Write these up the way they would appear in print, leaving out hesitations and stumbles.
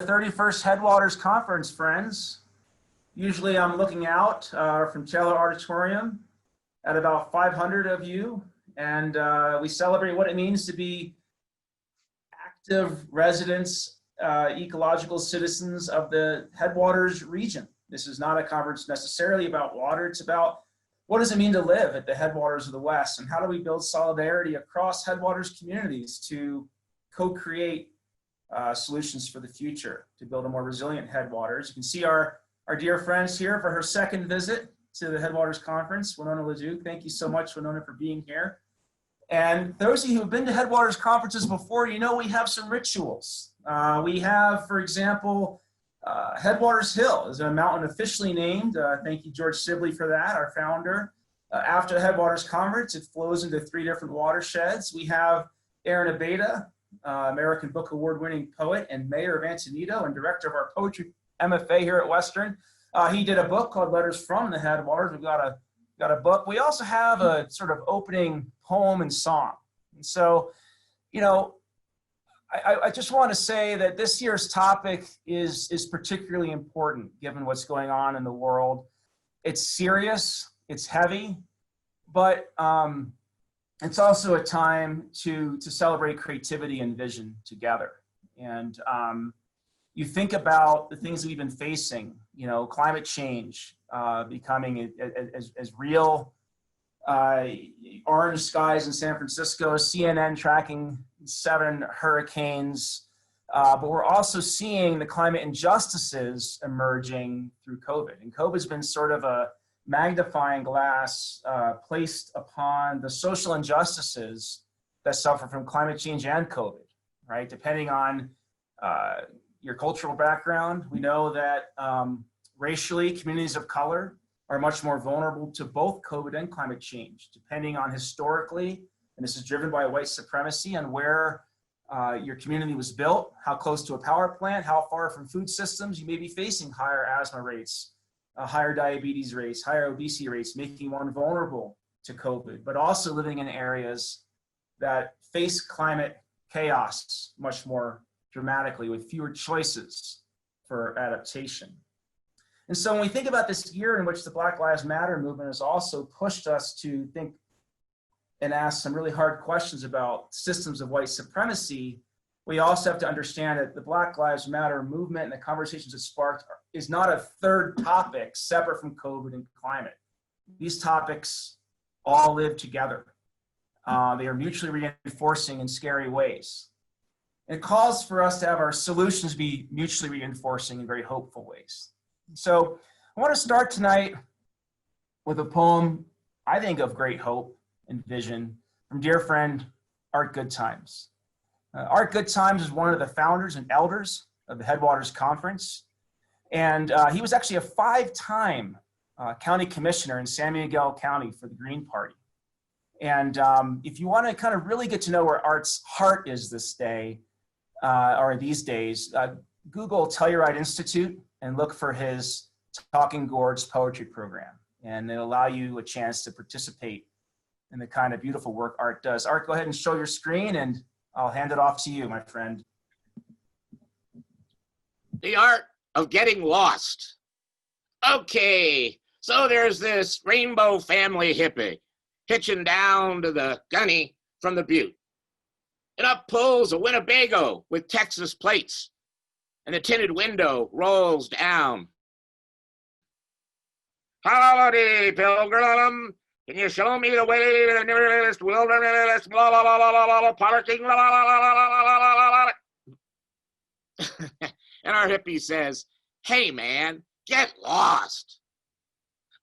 31st Headwaters Conference, friends. Usually I'm looking out from Taylor Auditorium at about 500 of you, and we celebrate what it means to be active residents, ecological citizens of the Headwaters region. This is not a conference necessarily about water, it's about what does it mean to live at the headwaters of the West, and how do we build solidarity across Headwaters communities to co-create solutions for the future to build a more resilient Headwaters. You can see our dear friends here for her second visit to the Headwaters Conference, Winona LaDuke. Thank you so much, Winona, for being here. And those of you who've been to Headwaters conferences before, you know we have some rituals. We have, for example, Headwaters Hill is a mountain officially named. Thank you, George Sibley, for that, our founder. After the Headwaters Conference, it flows into 3 different watersheds. We have Aaron Abeyta, American Book Award-winning poet and mayor of Antonito and director of our poetry MFA here at Western. He did a book called Letters from the Headwaters. We've got a book. We also have a sort of opening poem and song. And so, you know, I just want to say that this year's topic is particularly important given what's going on in the world. It's serious, it's heavy, but it's also a time to celebrate creativity and vision together. And you think about the things that we've been facing, you know, climate change becoming as real, orange skies in San Francisco, CNN tracking 7 hurricanes, but we're also seeing the climate injustices emerging through COVID. And COVID's been sort of a magnifying glass placed upon the social injustices that suffer from climate change and COVID, right? Depending on your cultural background, we know that racially, communities of color are much more vulnerable to both COVID and climate change, depending on historically, and this is driven by white supremacy, and where your community was built, how close to a power plant, how far from food systems, you may be facing higher asthma rates, higher diabetes rates, higher obesity rates, making one vulnerable to COVID, but also living in areas that face climate chaos much more dramatically with fewer choices for adaptation. And so when we think about this year in which the Black Lives Matter movement has also pushed us to think and ask some really hard questions about systems of white supremacy, we also have to understand that the Black Lives Matter movement and the conversations it sparked is not a third topic separate from COVID and climate. These topics all live together. They are mutually reinforcing in scary ways. It calls for us to have our solutions be mutually reinforcing in very hopeful ways. So I want to start tonight with a poem I think of great hope and vision from dear friend Art Goodtimes. Art Goodtimes is one of the founders and elders of the Headwaters Conference, and he was actually a 5-time county commissioner in San Miguel County for the Green Party. And if you want to kind of really get to know where Art's heart is this day, or these days, Google Telluride Institute and look for his Talking Gourds poetry program. And it'll allow you a chance to participate in the kind of beautiful work Art does. Art, go ahead and show your screen and I'll hand it off to you, my friend. The art of getting lost. Okay, so there's this rainbow family hippie hitching down to the gunny from the butte. And up pulls a Winnebago with Texas plates, and the tinted window rolls down. Howdy, pilgrim, can you show me the way to the nearest wilderness, blah, blah, blah, blah, blah, blah, parking, blah, blah, blah, blah, blah, blah. And our hippie says, hey man, get lost.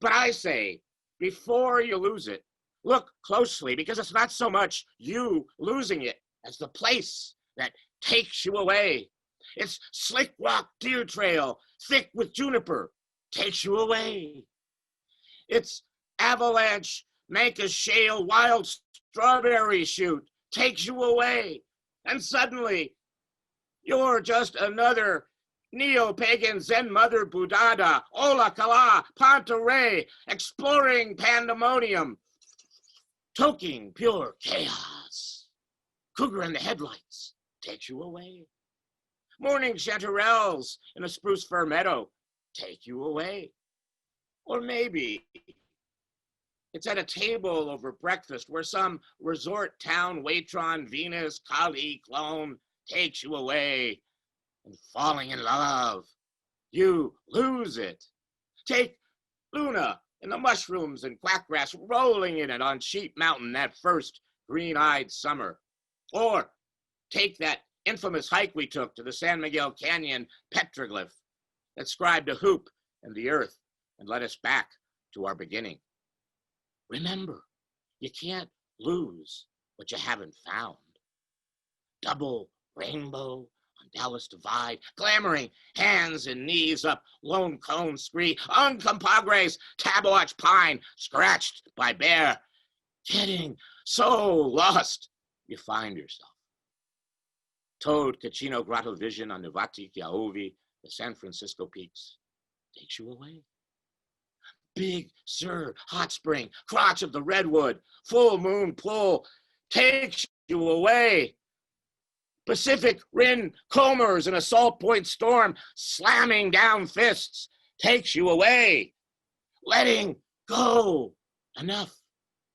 But I say, before you lose it, look closely, because it's not so much you losing it as the place that takes you away. It's slick rock deer trail, thick with juniper, takes you away. It's avalanche, Mancus shale, wild strawberry shoot, takes you away. And suddenly, you're just another neo-pagan Zen mother Budada, Ola Kala, Ponterey, exploring pandemonium, toking pure chaos. Cougar in the headlights takes you away. Morning chanterelles in a spruce fir meadow take you away. Or maybe it's at a table over breakfast where some resort town Waitron, Venus, Kali clone takes you away. And falling in love, you lose it. Take Luna and the mushrooms and quackgrass rolling in it on Sheep Mountain that first green-eyed summer. Or take that infamous hike we took to the San Miguel Canyon petroglyph that scribed a hoop in the earth and led us back to our beginning. Remember, you can't lose what you haven't found. Double rainbow on Dallas Divide, clamoring hands and knees up Lone Cone Scree, uncompagres, Tabawatch Pine, scratched by bear, getting so lost you find yourself. Toad Cachino Grotto Vision on Nuvati, Kiaovi, the San Francisco peaks, takes you away. Big Sur Hot Spring, crotch of the redwood, full moon pool, takes you away. Pacific Rim combers in a Salt Point storm, slamming down fists, takes you away. Letting go, enough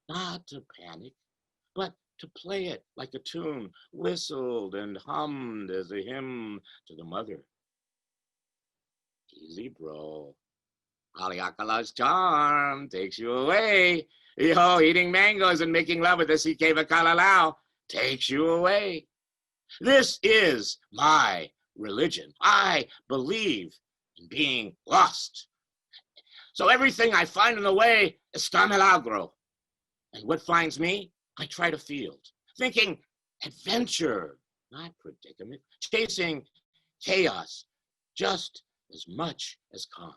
not to panic, but to play it like a tune, whistled and hummed as a hymn to the mother. Easy, bro. Haleakala's charm takes you away. Yo, eating mangoes and making love with the Sikeva Kalalau takes you away. This is my religion. I believe in being lost. So everything I find in the way está milagro. And what finds me, I try to field, thinking adventure, not predicament, chasing chaos just as much as calm.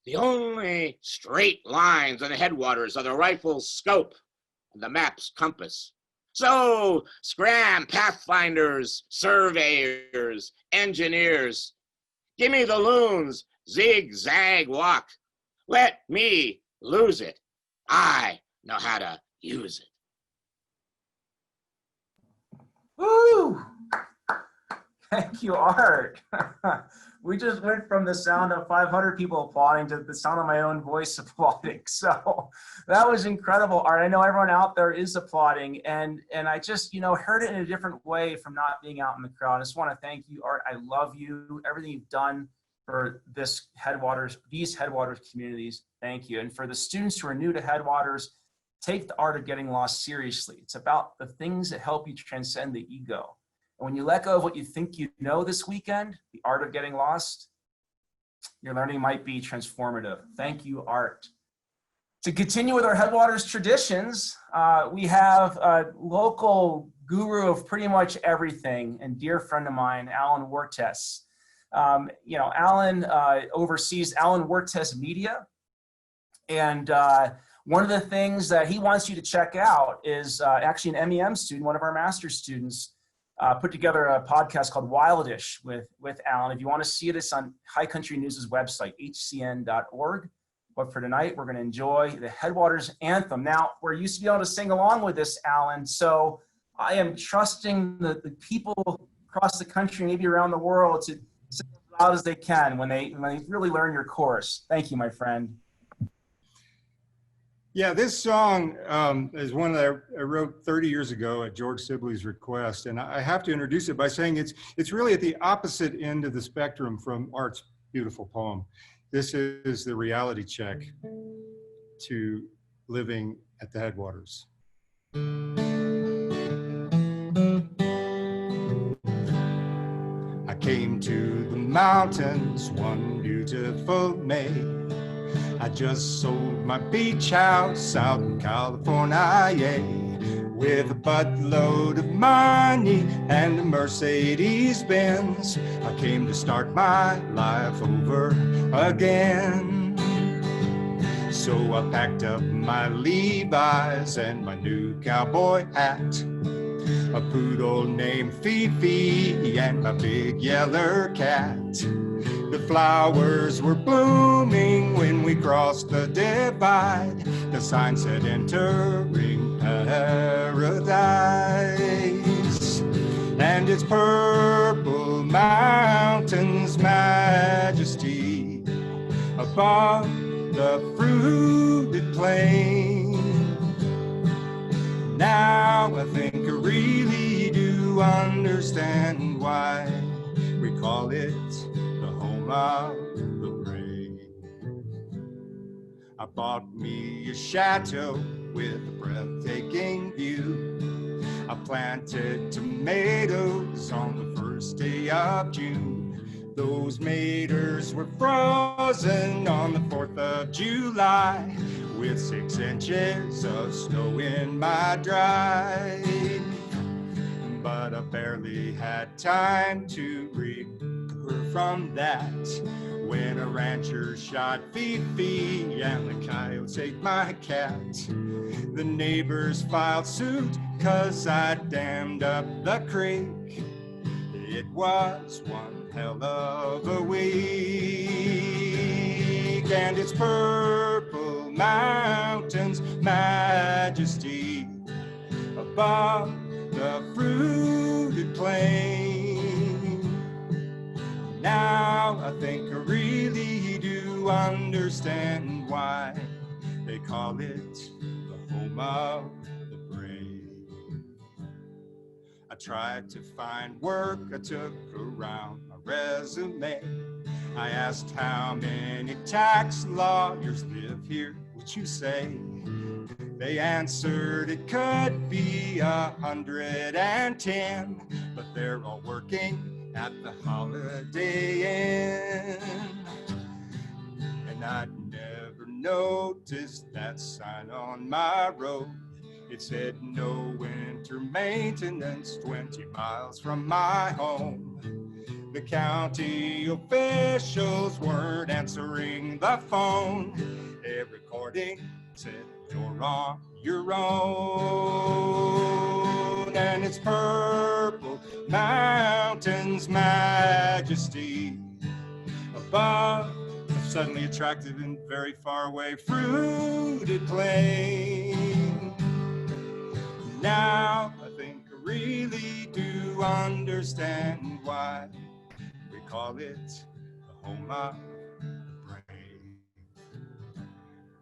The only straight lines on the headwaters are the rifle's scope and the map's compass. So scram, pathfinders, surveyors, engineers. Give me the loons, zigzag walk. Let me lose it. I know how to use it. Woo! Thank you, Art. We just went from the sound of 500 people applauding to the sound of my own voice applauding. So that was incredible, Art. I know everyone out there is applauding, and I just, heard it in a different way from not being out in the crowd. I just want to thank you, Art. I love you. Everything you've done for these Headwaters communities. Thank you. And for the students who are new to Headwaters, take the art of getting lost seriously. It's about the things that help you transcend the ego. And when you let go of what you think you know this weekend, the art of getting lost, your learning might be transformative. Thank you, Art. To continue with our Headwaters traditions, we have a local guru of pretty much everything and dear friend of mine, Alan Wartes. Alan oversees Alan Wartes Media. And one of the things that he wants you to check out is actually an MEM student, one of our master's students, put together a podcast called Wildish with Alan. If you want to see it, it's on High Country News' website, hcn.org. But for tonight, we're going to enjoy the Headwaters Anthem. Now, we're used to be able to sing along with this, Alan, so I am trusting the people across the country, maybe around the world, to sing as loud as they can when they really learn your course. Thank you, my friend. Yeah, this song is one that I wrote 30 years ago at George Sibley's request, and I have to introduce it by saying it's really at the opposite end of the spectrum from Art's beautiful poem. This is the reality check to living at the Headwaters. I came to the mountains one beautiful May. I just sold my beach house out in California with a buttload of money and a Mercedes Benz. I came to start my life over again. So I packed up my Levi's and my new cowboy hat, a poodle named Fifi and my big yellow cat. The flowers were blooming when we crossed the divide. The sign said entering paradise. and its purple mountains' majesty above the fruited plain. Now I think I really do understand why we call it the home of the brave. I bought me a chateau with a breathtaking view. I planted tomatoes on the first day of June. Those maters were frozen on the 4th of July, with 6 inches of snow in my drive. But I barely had time to recover from that when a rancher shot Fifi and the coyotes ate my cat. The neighbors filed suit 'cause I dammed up the creek. It was one hell of a week, and its purple mountains' majesty above the fruited plain. Now I think I really do understand why they call it the home of the brave. I tried to find work, I took around my resume. I asked how many tax lawyers live here, would you say? They answered it could be 110, but they're all working at the Holiday Inn. And I'd never noticed that sign on my road. It said no winter maintenance 20 miles from my home. The county officials weren't answering the phone. A recording said you're on your own, and its purple mountains' majesty above a suddenly attractive and very far away fruited plain. Now I think I really do understand why we call it the home of the brave.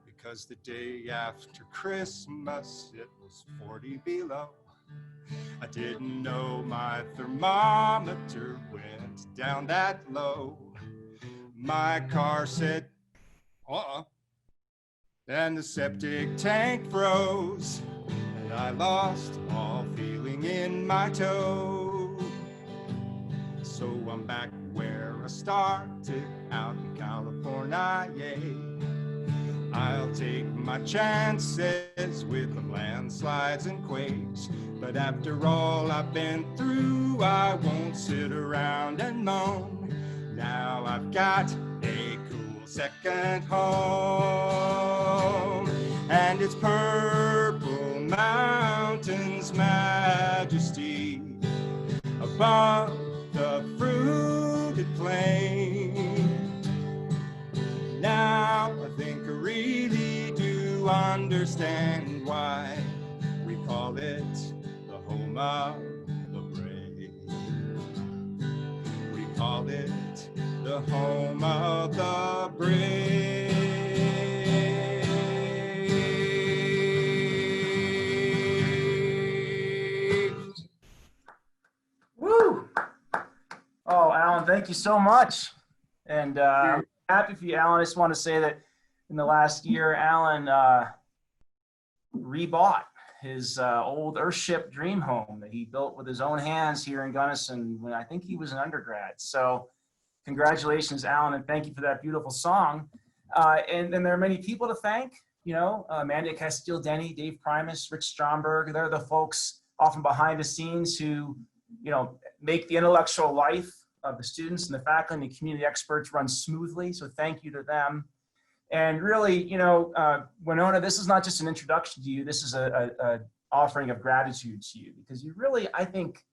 Because the day after Christmas it was 40 below. I didn't know my thermometer went down that low. My car said, and the septic tank froze, and I lost all feeling in my toe. So I'm back where I started, out in California, yay. I'll take my chances with the landslides and quakes, but after all I've been through, I won't sit around and moan. Now I've got a cool second home, and it's purple mountains' majesty above the fruited plain. Now I think I really do understand why we call it the home of the brave. We call it the home of the brave. Woo! Oh, Alan, thank you so much. And I'm happy for you, Alan. I just want to say that in the last year, Alan rebought his old Earthship dream home that he built with his own hands here in Gunnison when I think he was an undergrad. So congratulations, Alan, and thank you for that beautiful song. And there are many people to thank, you know, Amanda Castile-Denny, Dave Primus, Rich Stromberg. They're the folks often behind the scenes who, you know, make the intellectual life of the students and the faculty and the community experts run smoothly. So thank you to them. And really, you know, Winona, this is not just an introduction to you. This is a offering of gratitude to you, because you really, I think,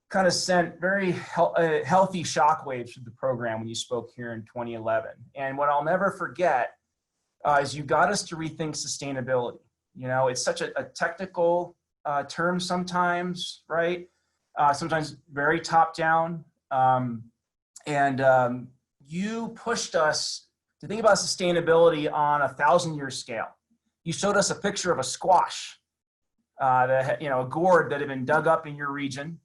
kind of sent very healthy shockwaves through the program when you spoke here in 2011. And what I'll never forget is you got us to rethink sustainability. You know, it's such a technical term sometimes, right? sometimes very top down. You pushed us to think about sustainability on a 1,000-year scale. You showed us a picture of a squash, a gourd that had been dug up in your region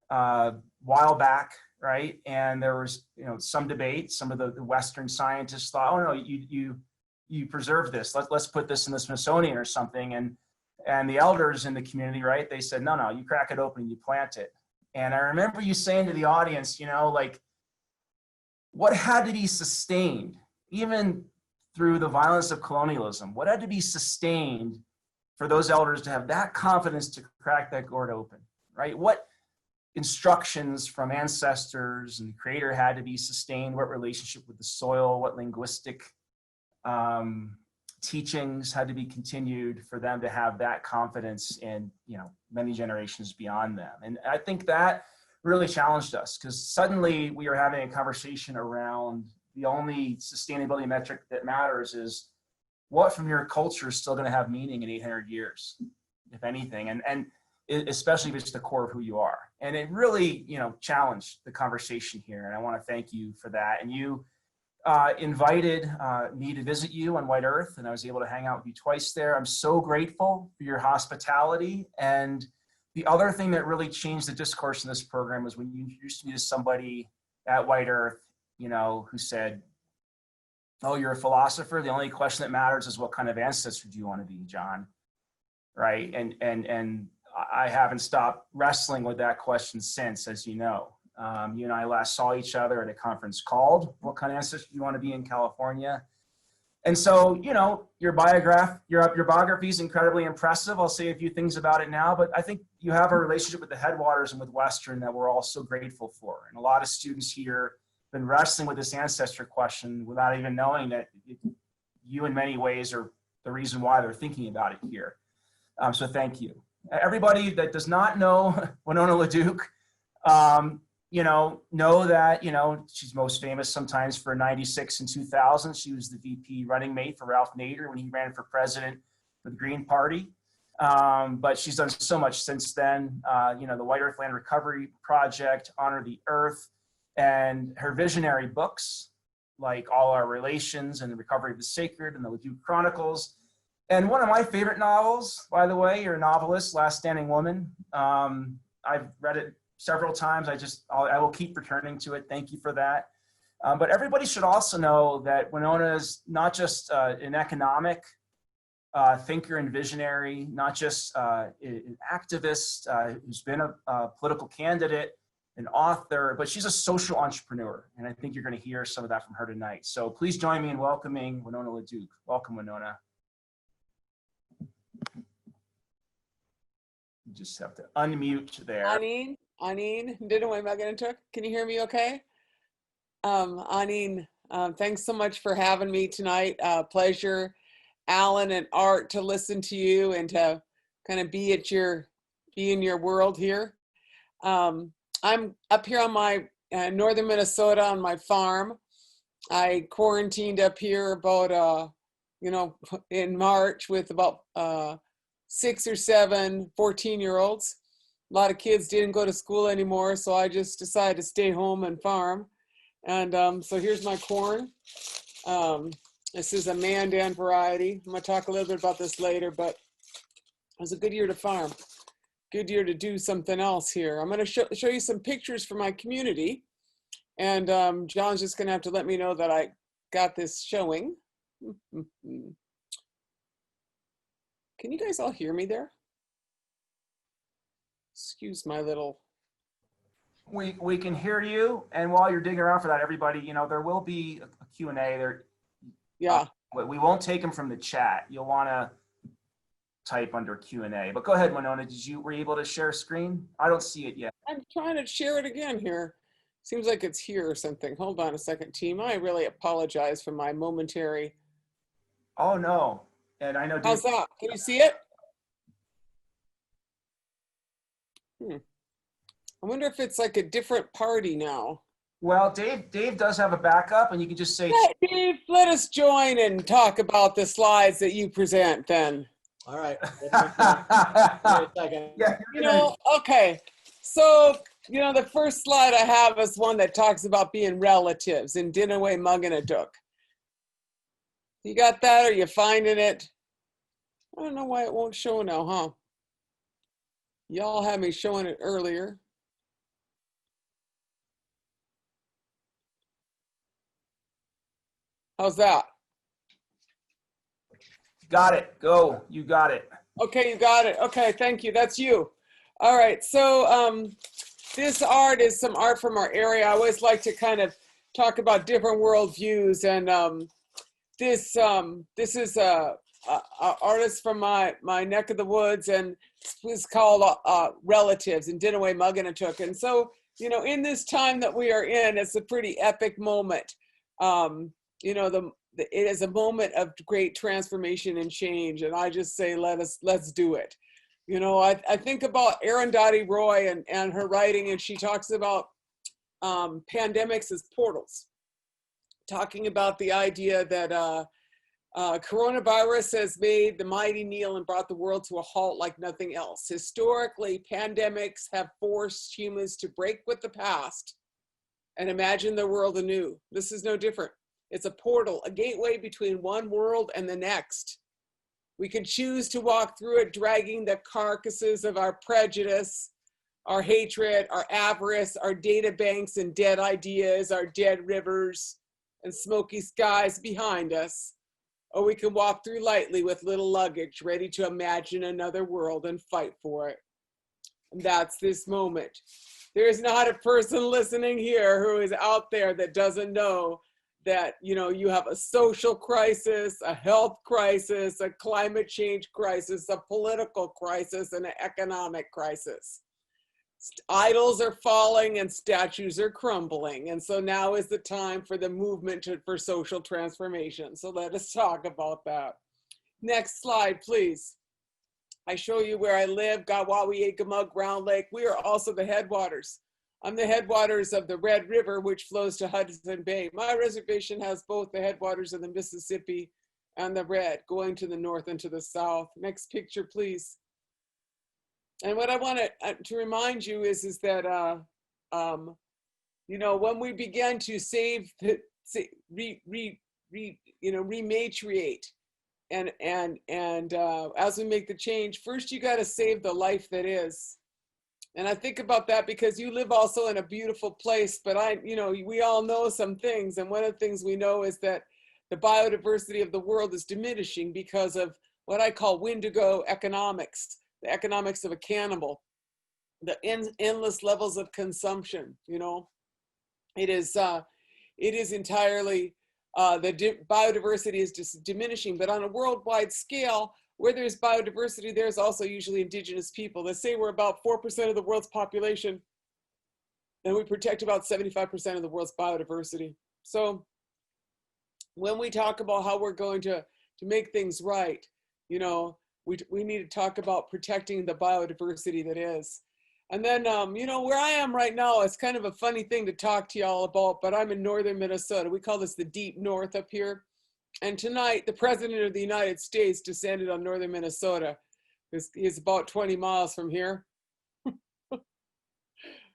a while back, right? And there was, some debate. Some of the Western scientists thought, oh no, you preserve this. Let's put this in the Smithsonian or something. And the elders in the community, right? They said, no, you crack it open and you plant it. And I remember you saying to the audience, what had to be sustained, even through the violence of colonialism, what had to be sustained for those elders to have that confidence to crack that gourd open, right? What instructions from ancestors and the creator had to be sustained, what relationship with the soil, what linguistic teachings had to be continued for them to have that confidence in, many generations beyond them. And I think that really challenged us, because suddenly we are having a conversation around the only sustainability metric that matters is what from your culture is still going to have meaning in 800 years, if anything, and especially if it's the core of who you are. And it really, challenged the conversation here. And I want to thank you for that. And you invited me to visit you on White Earth, and I was able to hang out with you twice there. I'm so grateful for your hospitality. And the other thing that really changed the discourse in this program was when you introduced me to somebody at White Earth, who said, oh, you're a philosopher. The only question that matters is what kind of ancestor do you want to be, John? Right? And I haven't stopped wrestling with that question since, as you know. You and I last saw each other at a conference called What Kind of Ancestor Do You Want to Be in California? And so, your biography is incredibly impressive. I'll say a few things about it now, but I think you have a relationship with the Headwaters and with Western that we're all so grateful for. And a lot of students here have been wrestling with this ancestor question without even knowing that you in many ways are the reason why they're thinking about it here. So thank you. Everybody that does not know Winona LaDuke, know that, she's most famous sometimes for 96 and 2000. She was the VP running mate for Ralph Nader when he ran for president for the Green Party. But she's done so much since then. The White Earth Land Recovery Project, Honor the Earth, and her visionary books, like All Our Relations and The Recovery of the Sacred and the LaDuke Chronicles. And one of my favorite novels, by the way, you're a novelist, Last Standing Woman. I've read it several times. I will keep returning to it. Thank you for that. But everybody should also know that Winona is not just an economic thinker and visionary, not just an activist who's been a political candidate, an author, but she's a social entrepreneur. And I think you're going to hear some of that from her tonight. So please join me in welcoming Winona LaDuke. Welcome, Winona. You just have to unmute there. Anine, didn't know what I'm going to talk. Can you hear me okay? Anine, thanks so much for having me tonight. Pleasure, Alan and Art, to listen to you and to kind of be in your world here. I'm up here on my northern Minnesota on my farm. I quarantined up here about, in March with about 6 or 7 14-year-olds. A lot of kids didn't go to school anymore, so I just decided to stay home and farm. And so here's my corn. This is a Mandan variety. I'm going to talk a little bit about this later, but it was a good year to farm. Good year to do something else here. I'm going to show you some pictures from my community. And John's just going to have to let me know that I got this showing. Can you guys all hear me there? Excuse my little... We can hear you, and while you're digging around for that, everybody, there will be a Q&A there. Yeah. We won't take them from the chat. You'll want to type under Q&A. But go ahead, Winona. Were you able to share screen? I don't see it yet. I'm trying to share it again here. Seems like it's here or something. Hold on a second, team. I really apologize for my momentary... Oh, no. And I know... How's that? Can you see it? I wonder if it's like a different party now. Well, Dave does have a backup, and you can just say... Hey, Dave, let us join and talk about the slides that you present then. All right. Wait a second. Yeah, okay. So, you know, the first slide I have is one that talks about being relatives in Dinaway Mugginaduk. You got that? Or you finding it? I don't know why it won't show now, huh? Y'all had me showing it earlier. How's that? Got it. Go. You got it. Okay, you got it. Okay, thank you. That's you. All right. So this art is some art from our area. I always like to kind of talk about different worldviews, and this is a artist from my neck of the woods, and it's called Relatives in Dinaway Mugginaduk. And so, you know, in this time that we are in, it's a pretty epic moment. You know, it is a moment of great transformation and change, and I just say let's do it. You know, I think about Arundhati Roy and her writing, and she talks about pandemics as portals, talking about the idea that coronavirus has made the mighty kneel and brought the world to a halt like nothing else. Historically, pandemics have forced humans to break with the past and imagine the world anew. This is no different. It's a portal, a gateway between one world and the next. We can choose to walk through it, dragging the carcasses of our prejudice, our hatred, our avarice, our data banks and dead ideas, our dead rivers and smoky skies behind us. Or we can walk through lightly with little luggage, ready to imagine another world and fight for it. And that's this moment. There is not a person listening here who is out there that doesn't know that, you know, you have a social crisis, a health crisis, a climate change crisis, a political crisis, and an economic crisis. Idols are falling and statues are crumbling. And so now is the time for the movement for social transformation. So let us talk about that. Next slide, please. I show you where I live, Gawawi, Gamug, Round Lake. We are also the headwaters. I'm the headwaters of the Red River, which flows to Hudson Bay. My reservation has both the headwaters of the Mississippi and the Red, going to the north and to the south. Next picture, please. And what I want to remind you is that, you know, when we begin to rematriate, and as we make the change, first you got to save the life that is. And I think about that because you live also in a beautiful place, but you know, we all know some things. And one of the things we know is that the biodiversity of the world is diminishing because of what I call Wendigo economics, the economics of a cannibal, the endless levels of consumption. You know, it is entirely, biodiversity is just diminishing, but on a worldwide scale, where there's biodiversity, there's also usually indigenous people. Let's say we're about 4% of the world's population, and we protect about 75% of the world's biodiversity. So when we talk about how we're going to make things right, you know, we need to talk about protecting the biodiversity that is. And then, you know, where I am right now, it's kind of a funny thing to talk to y'all about, but I'm in northern Minnesota. We call this the deep north up here. And tonight, the President of the United States descended on northern Minnesota. He's about 20 miles from here.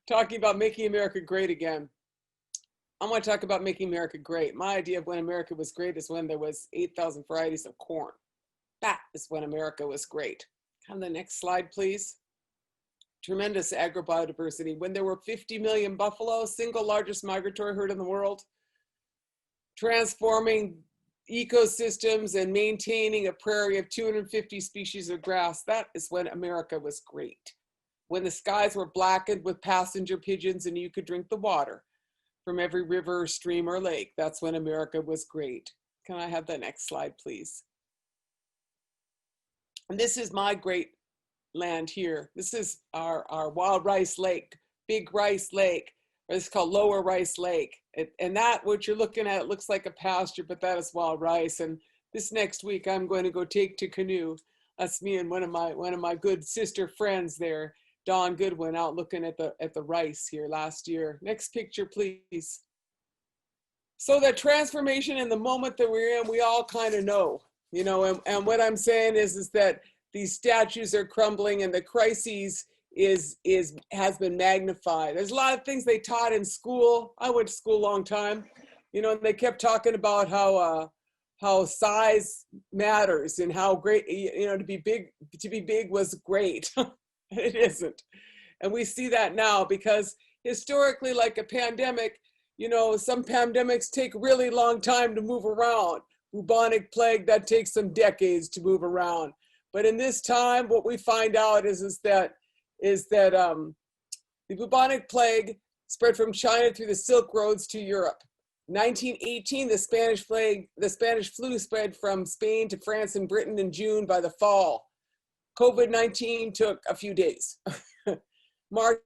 Talking about making America great again. I want to talk about making America great. My idea of when America was great is when there was 8,000 varieties of corn. That is when America was great. On the next slide, please. Tremendous agrobiodiversity. When there were 50 million buffalo, single largest migratory herd in the world, transforming ecosystems and maintaining a prairie of 250 species of grass. That is when America was great. When the skies were blackened with passenger pigeons and you could drink the water from every river, stream, or lake. That's when America was great. Can I have the next slide, please? And this is my great land here. This is our Wild Rice Lake, Big Rice Lake. It's called Lower Rice Lake. And that, what you're looking at, it looks like a pasture, but that is wild rice. And this next week, I'm going to go take to canoe. That's me and one of my good sister friends there, Dawn Goodwin, out looking at the rice here last year. Next picture, please. So that transformation in the moment that we're in, we all kind of know, you know, and what I'm saying is that these statues are crumbling and the crises has been magnified. There's a lot of things they taught in school. I went to school a long time, you know, and they kept talking about how size matters and how great, you know, to be big was great. It isn't. And we see that now because historically, like a pandemic, you know, some pandemics take really long time to move around. Bubonic plague, that takes some decades to move around. But in this time, what we find out is that the bubonic plague spread from China through the Silk Roads to Europe. 1918, the Spanish flu spread from Spain to France and Britain in June by the fall. COVID-19 took a few days. March,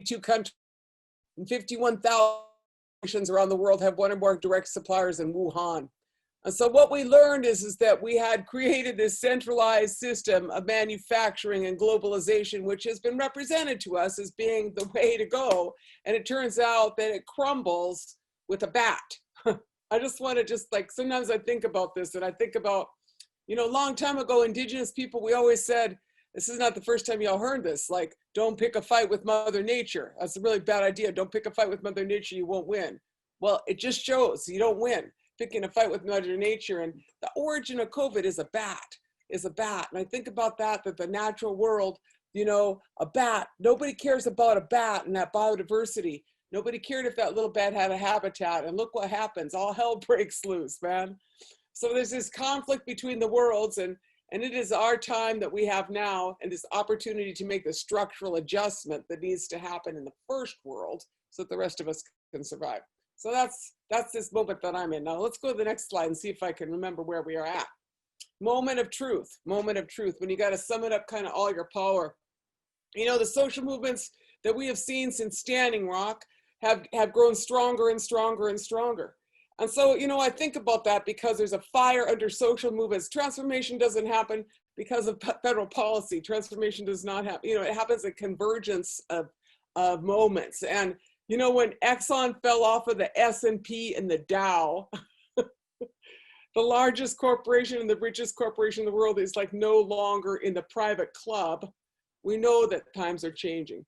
2 countries and 51,000 nations around the world have one or more direct suppliers in Wuhan. And so what we learned is that we had created this centralized system of manufacturing and globalization, which has been represented to us as being the way to go. And it turns out that it crumbles with a bat. I just want to like, sometimes I think about this and I think about, you know, a long time ago, indigenous people, we always said, this is not the first time y'all heard this, like, don't pick a fight with Mother Nature. That's a really bad idea. Don't pick a fight with Mother Nature, you won't win. Well, it just shows you don't win picking a fight with Mother Nature. And the origin of COVID is a bat. And I think about that the natural world, you know, a bat, nobody cares about a bat and that biodiversity. Nobody cared if that little bat had a habitat, and look what happens, all hell breaks loose, man. So there's this conflict between the worlds, and it is our time that we have now and this opportunity to make the structural adjustment that needs to happen in the first world so that the rest of us can survive. So that's this moment that I'm in. Now let's go to the next slide and see if I can remember where we are at. Moment of truth, when you got to sum it up kind of all your power. You know, the social movements that we have seen since Standing Rock have grown stronger and stronger and stronger. And so, you know, I think about that because there's a fire under social movements. Transformation doesn't happen because of federal policy. Transformation does not happen, you know, it happens at convergence of moments. And, you know, when Exxon fell off of the S&P and the Dow, the largest corporation and the richest corporation in the world is like no longer in the private club. We know that times are changing.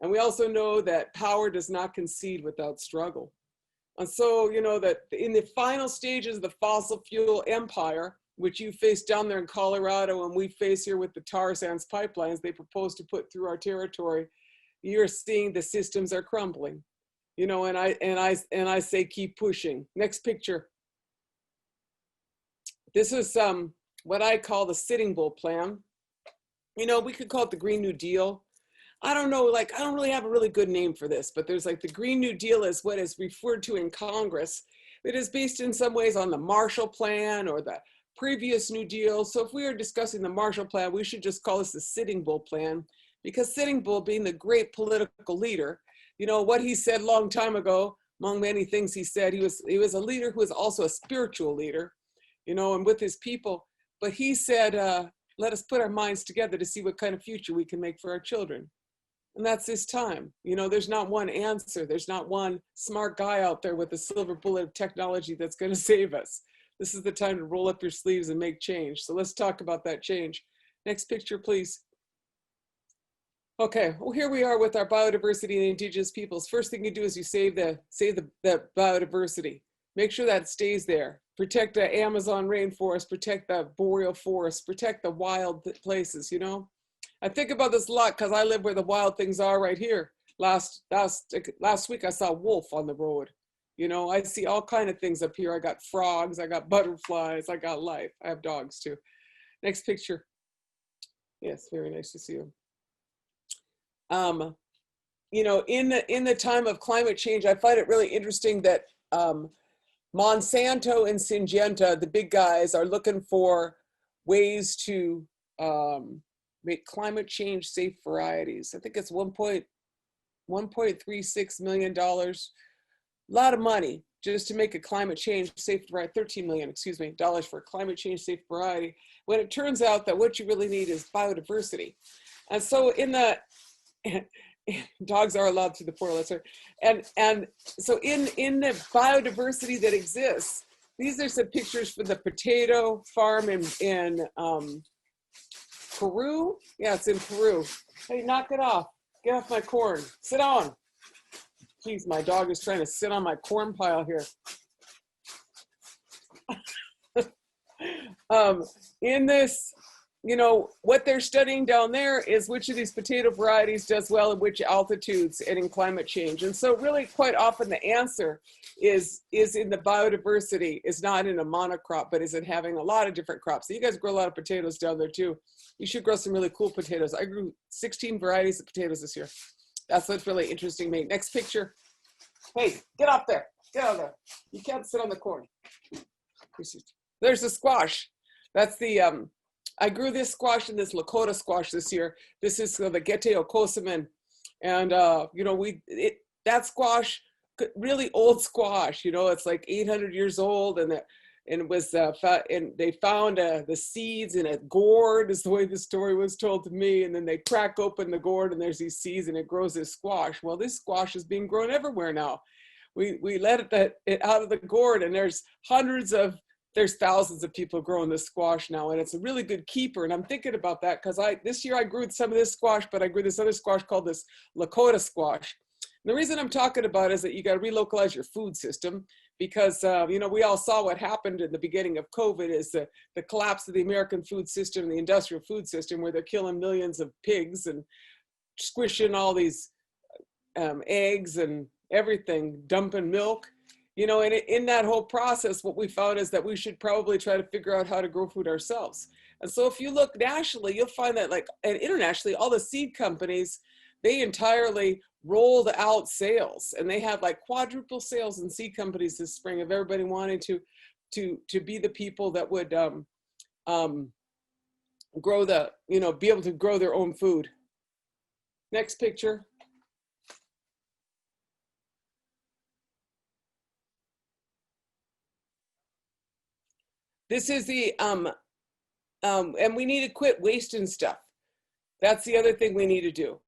And we also know that power does not concede without struggle. And so, you know, that in the final stages of the fossil fuel empire, which you face down there in Colorado and we face here with the tar sands pipelines they propose to put through our territory, you're seeing the systems are crumbling. You know, and I say keep pushing. Next picture. This is what I call the Sitting Bull plan. You know, we could call it the Green New Deal. I don't know, like, I don't really have a really good name for this, but there's like the Green New Deal is what is referred to in Congress. It is based in some ways on the Marshall Plan or the previous New Deal. So if we are discussing the Marshall Plan, we should just call this the Sitting Bull plan, because Sitting Bull, being the great political leader, you know, what he said a long time ago, among many things he said, he was a leader who was also a spiritual leader, you know, and with his people. But he said, let us put our minds together to see what kind of future we can make for our children. And that's this time. You know, there's not one answer. There's not one smart guy out there with a silver bullet of technology that's going to save us. This is the time to roll up your sleeves and make change. So let's talk about that change. Next picture, please. Okay, well, here we are with our biodiversity and indigenous peoples. First thing you do is you save the biodiversity. Make sure that stays there. Protect the Amazon rainforest, protect the boreal forest, protect the wild places, you know? I think about this a lot because I live where the wild things are right here. Last week I saw a wolf on the road. You know, I see all kinds of things up here. I got frogs, I got butterflies, I got life. I have dogs too. Next picture. Yes, very nice to see you. You know, in the time of climate change, I find it really interesting that Monsanto and Syngenta, the big guys, are looking for ways to make climate change safe varieties. I think it's $1.36 million, a lot of money just to make a climate change safe variety, 13 million, excuse me, dollars for a climate change safe variety, when it turns out that what you really need is biodiversity. And so in the, dogs are allowed through the portal, that's right. And so in the biodiversity that exists, these are some pictures for the potato farm in Peru? Yeah, it's in Peru. Hey, knock it off. Get off my corn. Sit down. Jeez, my dog is trying to sit on my corn pile here. In this, you know, what they're studying down there is which of these potato varieties does well at which altitudes and in climate change. And so really quite often the answer is in the biodiversity, is not in a monocrop, but is in having a lot of different crops. So you guys grow a lot of potatoes down there too. You should grow some really cool potatoes. I grew 16 varieties of potatoes this year. That's what's really interesting to me. Next picture. Hey, get up there. Get out there. You can't sit on the corn. There's the squash. That's the, I grew this squash and this Lakota squash this year. This is the Gete Okosaman. And, you know, that squash, really old squash, you know, it's like 800 years old. And it was, and they found the seeds in a gourd, is the way the story was told to me. And then they crack open the gourd and there's these seeds and it grows this squash. Well, this squash is being grown everywhere now. We let it out of the gourd and there's thousands of people growing this squash now, and it's a really good keeper. And I'm thinking about that because this year I grew some of this squash, but I grew this other squash called this Lakota squash. And the reason I'm talking about it is that you got to relocalize your food system because, you know, we all saw what happened in the beginning of COVID is the collapse of the American food system, the industrial food system, where they're killing millions of pigs and squishing all these eggs and everything, dumping milk. You know, and in that whole process, what we found is that we should probably try to figure out how to grow food ourselves. And so if you look nationally, you'll find that and internationally, all the seed companies, they entirely rolled out sales and they had like quadruple sales in seed companies this spring of everybody wanting to be the people that would grow be able to grow their own food. Next picture. This is the, and we need to quit wasting stuff. That's the other thing we need to do.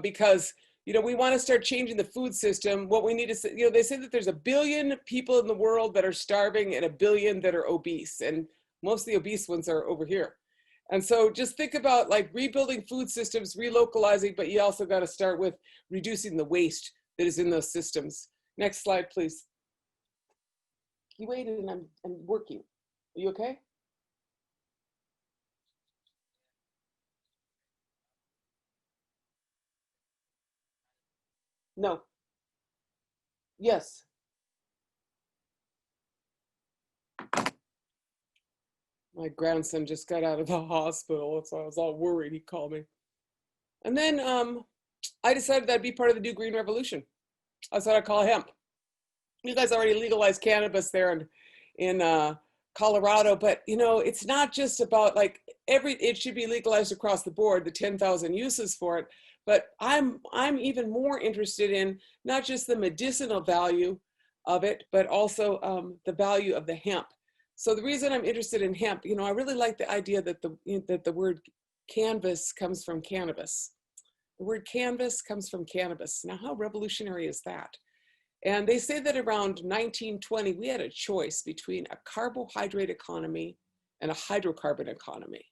Because, you know, we want to start changing the food system. What we need to, you know, they say that there's 1 billion people in the world that are starving and 1 billion that are obese. And most of the obese ones are over here. And so just think about like rebuilding food systems, relocalizing, but you also got to start with reducing the waste that is in those systems. Next slide, please. You waited and I'm working. Are you okay? No. Yes. My grandson just got out of the hospital, so I was all worried. He called me. And then I decided that'd be part of the new Green Revolution. That's what I call hemp. You guys already legalized cannabis there in Colorado, but you know, it's not just about like it should be legalized across the board, the 10,000 uses for it, but I'm even more interested in not just the medicinal value of it, but also the value of the hemp. So the reason I'm interested in hemp, you know, I really like the idea that the word canvas comes from cannabis. The word canvas comes from cannabis. Now, how revolutionary is that? And they say that around 1920, we had a choice between a carbohydrate economy and a hydrocarbon economy.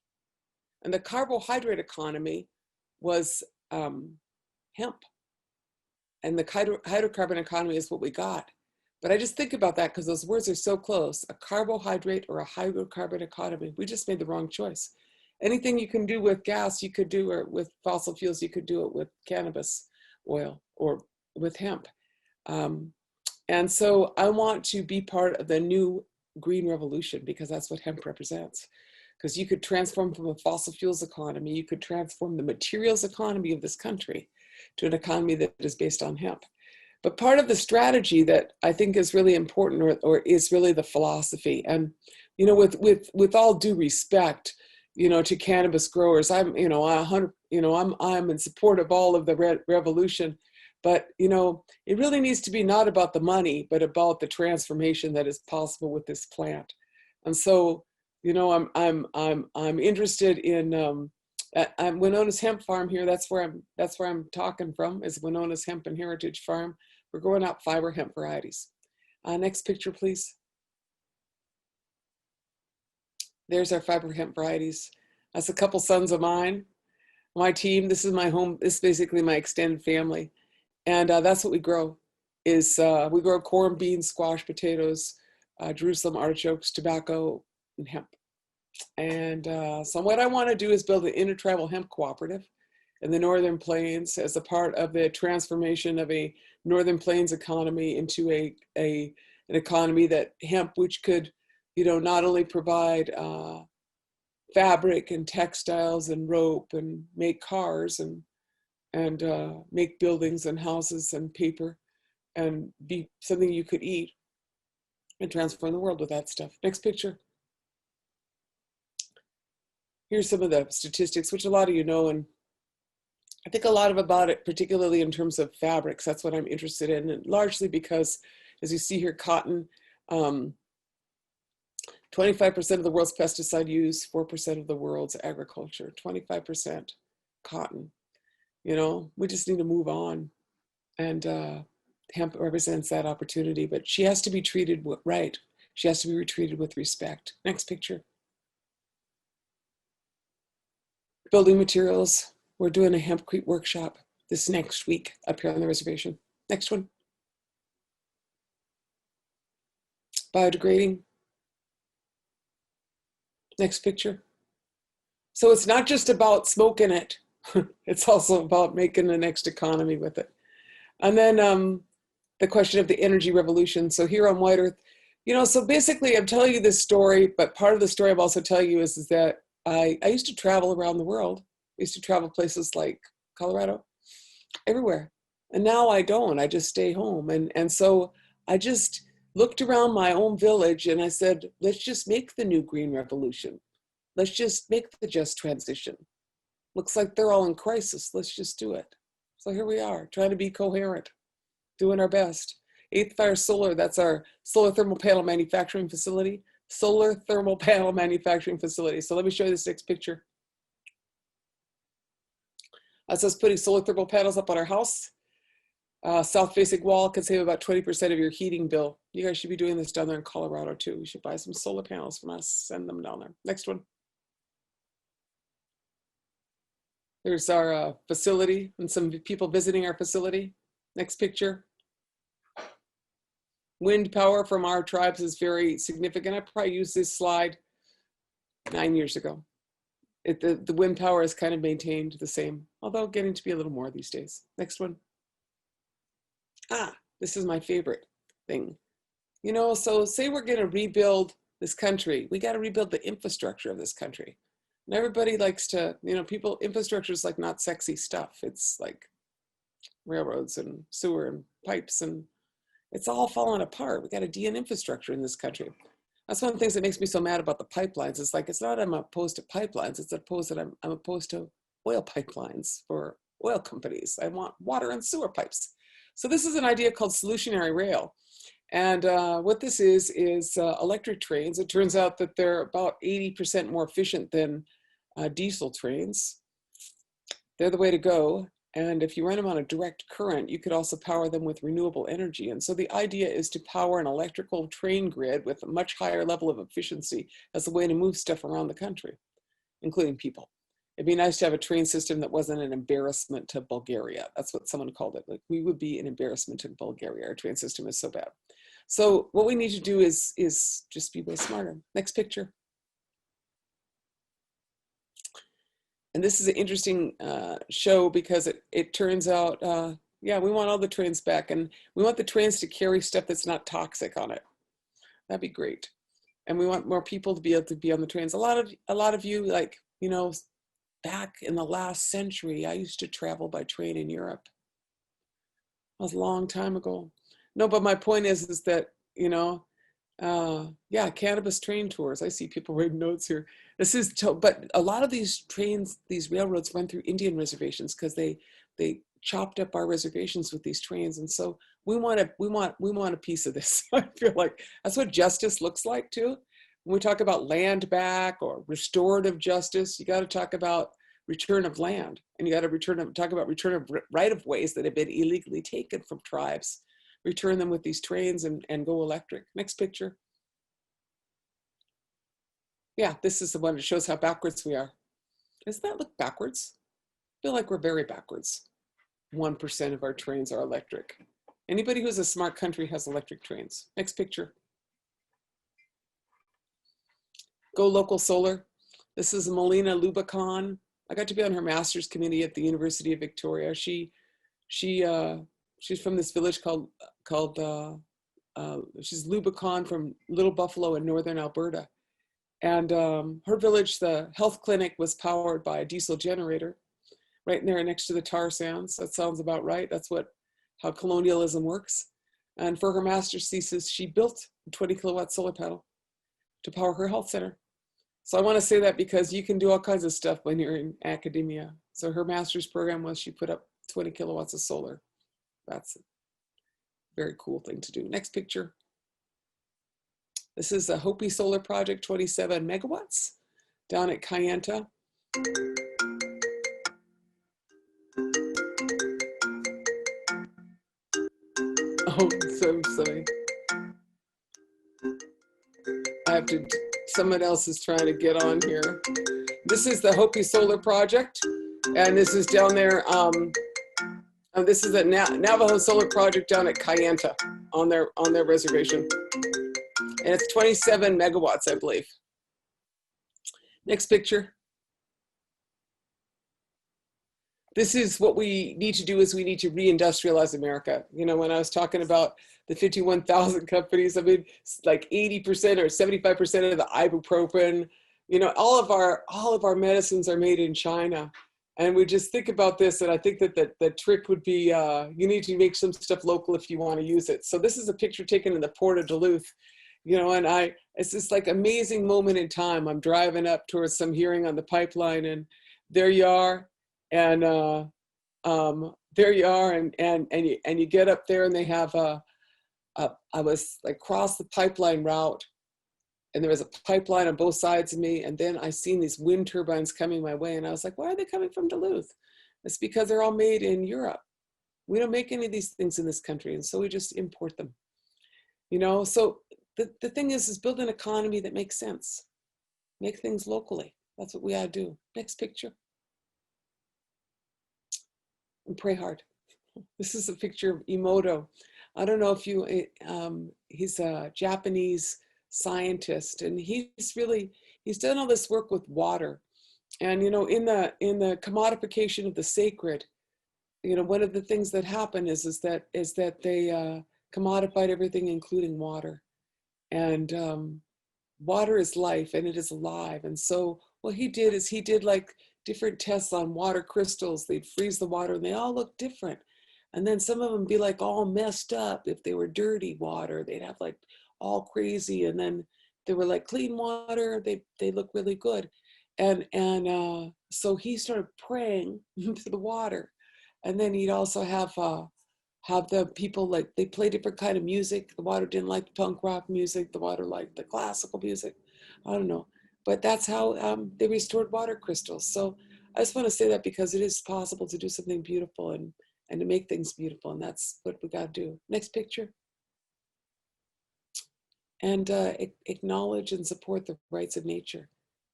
And the carbohydrate economy was hemp. And the hydrocarbon economy is what we got. But I just think about that because those words are so close, a carbohydrate or a hydrocarbon economy. We just made the wrong choice. Anything you can do with gas, you could do, or with fossil fuels, you could do it with cannabis oil or with hemp. And so I want to be part of the new green revolution because that's what hemp represents. Because you could transform from a fossil fuels economy, you could transform the materials economy of this country to an economy that is based on hemp. But part of the strategy that I think is really important or is really the philosophy. And, you know, with all due respect, you know, to cannabis growers, I'm in support of all of the revolution. But, you know, it really needs to be not about the money, but about the transformation that is possible with this plant. And so, you know, I'm interested in Winona's hemp farm here. That's where I'm talking from, is Winona's Hemp and Heritage Farm. We're growing out fiber hemp varieties. Next picture, please. There's our fiber hemp varieties. That's a couple sons of mine. My team, this is my home, this is basically my extended family. And that's what we grow, is we grow corn, beans, squash, potatoes, Jerusalem artichokes, tobacco, and hemp. And so what I want to do is build an intertribal hemp cooperative in the Northern Plains as a part of the transformation of a Northern Plains economy into an economy that hemp, which could, you know, not only provide fabric and textiles and rope and make cars and make buildings and houses and paper and be something you could eat and transform the world with that stuff. Next picture. Here's some of the statistics, which a lot of you know, and I think a lot about it, particularly in terms of fabrics. That's what I'm interested in, and largely because, as you see here, cotton, 25% of the world's pesticide use, 4% of the world's agriculture, 25% cotton. You know, we just need to move on, and hemp represents that opportunity, but she has to be treated right. She has to be treated with respect. Next picture. Building materials. We're doing a hempcrete workshop this next week up here on the reservation. Next one. Biodegrading. Next picture. So it's not just about smoking it. It's also about making the next economy with it. And then the question of the energy revolution. So here on White Earth, you know, so basically I'm telling you this story, but part of the story I'm also telling you is that I used to travel around the world. I used to travel places like Colorado, everywhere. And now I don't, I just stay home. And so I just looked around my own village and I said, let's just make the new green revolution. Let's just make the just transition. Looks like they're all in crisis. Let's just do it. So here we are, trying to be coherent, doing our best. Eighth Fire Solar, that's our solar thermal panel manufacturing facility. Solar thermal panel manufacturing facility. So let me show you this next picture. That's us putting solar thermal panels up on our house. South facing wall can save about 20% of your heating bill. You guys should be doing this down there in Colorado too. You should buy some solar panels from us, send them down there. Next one. There's our facility and some people visiting our facility. Next picture. Wind power from our tribes is very significant. I probably used this slide 9 years ago. The wind power is kind of maintained the same, although getting to be a little more these days. Next one. This is my favorite thing. You know, so say we're going to rebuild this country. We got to rebuild the infrastructure of this country. And everybody likes to, you know, infrastructure is like not sexy stuff. It's like railroads and sewer and pipes, and it's all falling apart. We got to de-infrastructure in this country. That's one of the things that makes me so mad about the pipelines. It's like, it's not I'm opposed to pipelines. It's opposed that I'm opposed to oil pipelines for oil companies. I want water and sewer pipes. So this is an idea called solutionary rail. And what this is electric trains. It turns out that they're about 80% more efficient than diesel trains. They're the way to go. And if you run them on a direct current, you could also power them with renewable energy. And so the idea is to power an electrical train grid with a much higher level of efficiency as a way to move stuff around the country, including people. It'd be nice to have a train system that wasn't an embarrassment to Bulgaria. That's what someone called it. Like, we would be an embarrassment to Bulgaria. Our train system is so bad. So what we need to do is just be way smarter. Next picture. And this is an interesting show because it turns out, yeah, we want all the trains back, and we want the trains to carry stuff that's not toxic on it. That'd be great. And we want more people to be able to be on the trains. A lot of you, like, you know, back in the last century, I used to travel by train in Europe. That was a long time ago. No, but my point is that, you know, yeah, cannabis train tours. I see people writing notes here. But a lot of these trains, these railroads run through Indian reservations because they chopped up our reservations with these trains. And so we want a piece of this. I feel like that's what justice looks like too. When we talk about land back or restorative justice, you got to talk about return of land, and you got to talk about return of right of ways that have been illegally taken from tribes. Return them with these trains and go electric. Next picture. Yeah, this is the one that shows how backwards we are. Doesn't that look backwards? I feel like we're very backwards. 1% of our trains are electric. Anybody who's a smart country has electric trains. Next picture. Go local solar. This is Winona LaDuke. I got to be on her master's committee at the University of Victoria. She's from this village called she's Lubicon from Little Buffalo in northern Alberta. And her village, the health clinic, was powered by a diesel generator right in there next to the tar sands. That sounds about right. That's how colonialism works. And for her master's thesis, she built a 20 kilowatt solar panel to power her health center. So I want to say that because you can do all kinds of stuff when you're in academia. So her master's program was she put up 20 kilowatts of solar. That's a very cool thing to do. Next picture. This is a Hopi solar project, 27 megawatts down at Kayenta. Oh, so sorry. Someone else is trying to get on here. This is the Hopi solar project. And this is down there. This is a Navajo solar project down at Kayenta on their reservation. And it's 27 megawatts, I believe. Next picture. This is what we need to do is we need to reindustrialize America. You know, when I was talking about the 51,000 companies, I mean, like 80% or 75% of the ibuprofen, you know, all of our medicines are made in China. And we just think about this, and I think that the trick would be you need to make some stuff local if you want to use it. So this is a picture taken in the port of Duluth, you know, and it's this like amazing moment in time. I'm driving up towards some hearing on the pipeline, and there you are, and there you are, and you get up there, and they have I was like cross the pipeline route, and there was a pipeline on both sides of me. And then I seen these wind turbines coming my way. And I was like, why are they coming from Duluth? It's because they're all made in Europe. We don't make any of these things in this country. And so we just import them, you know? So the thing is build an economy that makes sense. Make things locally. That's what we ought to do. Next picture. And pray hard. This is a picture of Emoto. I don't know if you, he's a Japanese scientist, and he's done all this work with water. And you know, in the commodification of the sacred, you know, one of the things that happened is that they commodified everything, including water. And water is life, and it is alive. And so what he did is he did like different tests on water crystals. They'd freeze the water, and they all look different. And then some of them be like all messed up. If they were dirty water, they'd have like all crazy. And then they were like clean water, they look really good. And so he started praying to the water. And then he'd also have the people, like, they play different kind of music. The water didn't like the punk rock music. The water liked the classical music. I don't know. But that's how they restored water crystals. So I just want to say that because it is possible to do something beautiful and to make things beautiful. And that's what we got to do. Next picture. And acknowledge and support the rights of nature.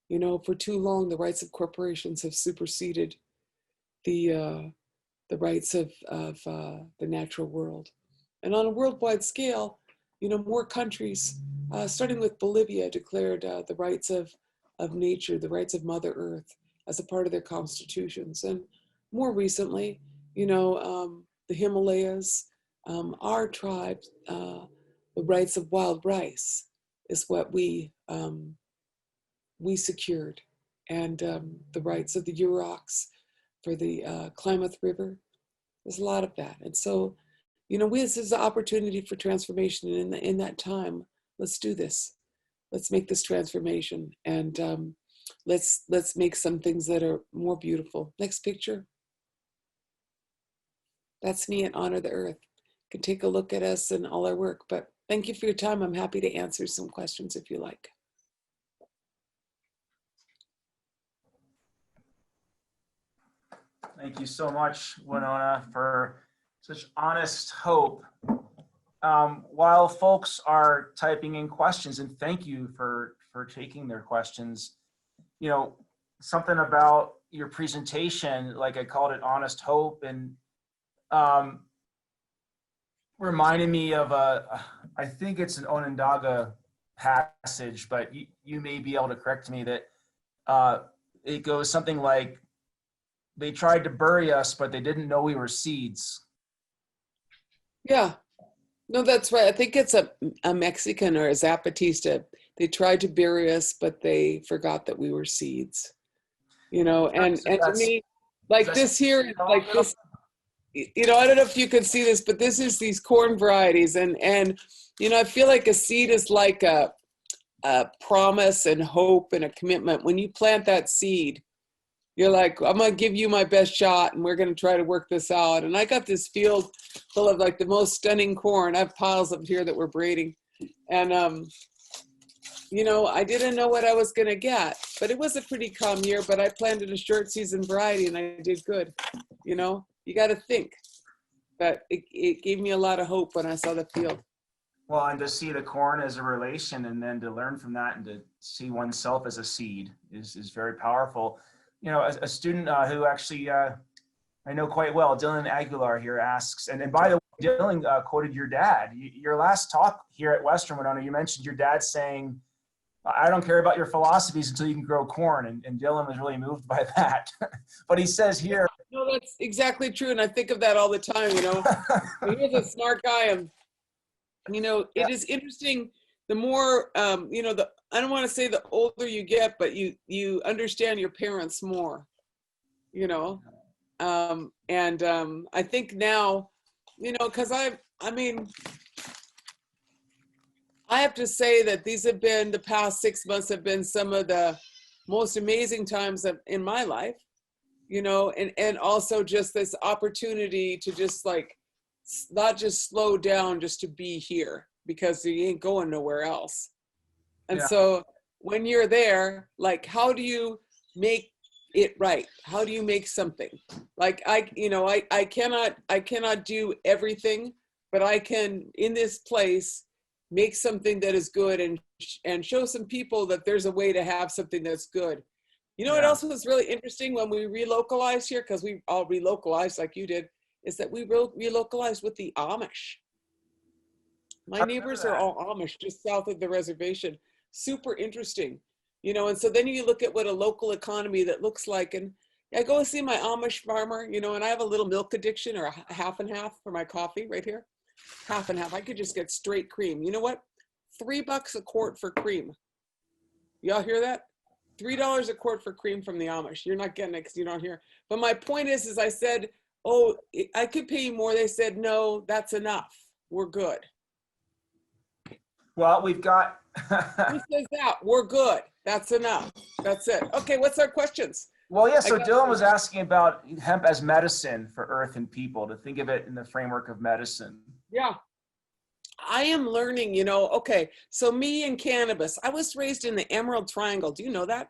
You know, for too long, the rights of corporations have superseded the rights of the natural world. And on a worldwide scale, you know, more countries, starting with Bolivia, declared the rights of nature, the rights of Mother Earth as a part of their constitutions. And more recently, you know, the Himalayas, our tribe, the rights of wild rice is what we secured. And the rights of the Yuroks for the Klamath River. There's a lot of that. And so, you know, this is an opportunity for transformation. And in that time, let's do this. Let's make this transformation. And let's make some things that are more beautiful. Next picture. That's me at Honor the Earth. You can take a look at us and all our work. But thank you for your time. I'm happy to answer some questions if you like. Thank you so much, Winona, for such honest hope. While folks are typing in questions, and thank you for taking their questions, you know, something about your presentation, like I called it Honest Hope, and reminded me of I think it's an Onondaga passage, but you may be able to correct me, that it goes something like, they tried to bury us, but they didn't know we were seeds. Yeah, no, that's right. I think it's a Mexican or a Zapatista. They tried to bury us, but they forgot that we were seeds. You know, and to me, like this here, like this, you know, I don't know if you could see this, but this is these corn varieties, and you know, I feel like a seed is like a promise and hope and a commitment. When you plant that seed, you're like, I'm gonna give you my best shot, and we're gonna try to work this out. And I got this field full of like the most stunning corn. I have piles up here that we're braiding, and you know, I didn't know what I was gonna get, but it was a pretty calm year. But I planted a short season variety, and I did good. You know, you got to think. But it gave me a lot of hope when I saw the field. Well, and to see the corn as a relation, and then to learn from that, and to see oneself as a seed is very powerful. You know, a student who actually I know quite well, Dylan Aguilar here, asks, and by the way, Dylan quoted your dad. Your last talk here at Western, Winona, you mentioned your dad saying, I don't care about your philosophies until you can grow corn. And Dylan was really moved by that. But he says here. No, that's exactly true. And I think of that all the time, you know. He's a smart guy. And, you know, it is interesting. The more, you know, I don't want to say the older you get, but you understand your parents more, you know. I think now, you know, because I mean, I have to say that the past 6 months have been some of the most amazing times in my life, you know, and also just this opportunity to just like, not just slow down, just to be here, because you ain't going nowhere else. And so when you're there, like, how do you make it right? How do you make something? Like I cannot do everything, but I can, in this place, make something that is good and show some people that there's a way to have something that's good. You know what else was really interesting when we relocalized here, because we all relocalized like you did, is that we relocalized with the Amish. My neighbors are all Amish just south of the reservation. Super interesting. You know, and so then you look at what a local economy that looks like, and I go see my Amish farmer, you know, and I have a little milk addiction, or a half and half for my coffee right here. Half and half. I could just get straight cream. You know what? $3 a quart for cream. Y'all hear that? $3 a quart for cream from the Amish. You're not getting it because you're not here. But my point is I said, oh, I could pay you more. They said, no, that's enough. We're good. Well, we've got. Who says that? We're good. That's enough. That's it. Okay, what's our questions? Well, yeah, so Dylan was asking about hemp as medicine for earth and people, to think of it in the framework of medicine. Yeah. I am learning, you know, okay, so me and cannabis, I was raised in the Emerald Triangle. Do you know that?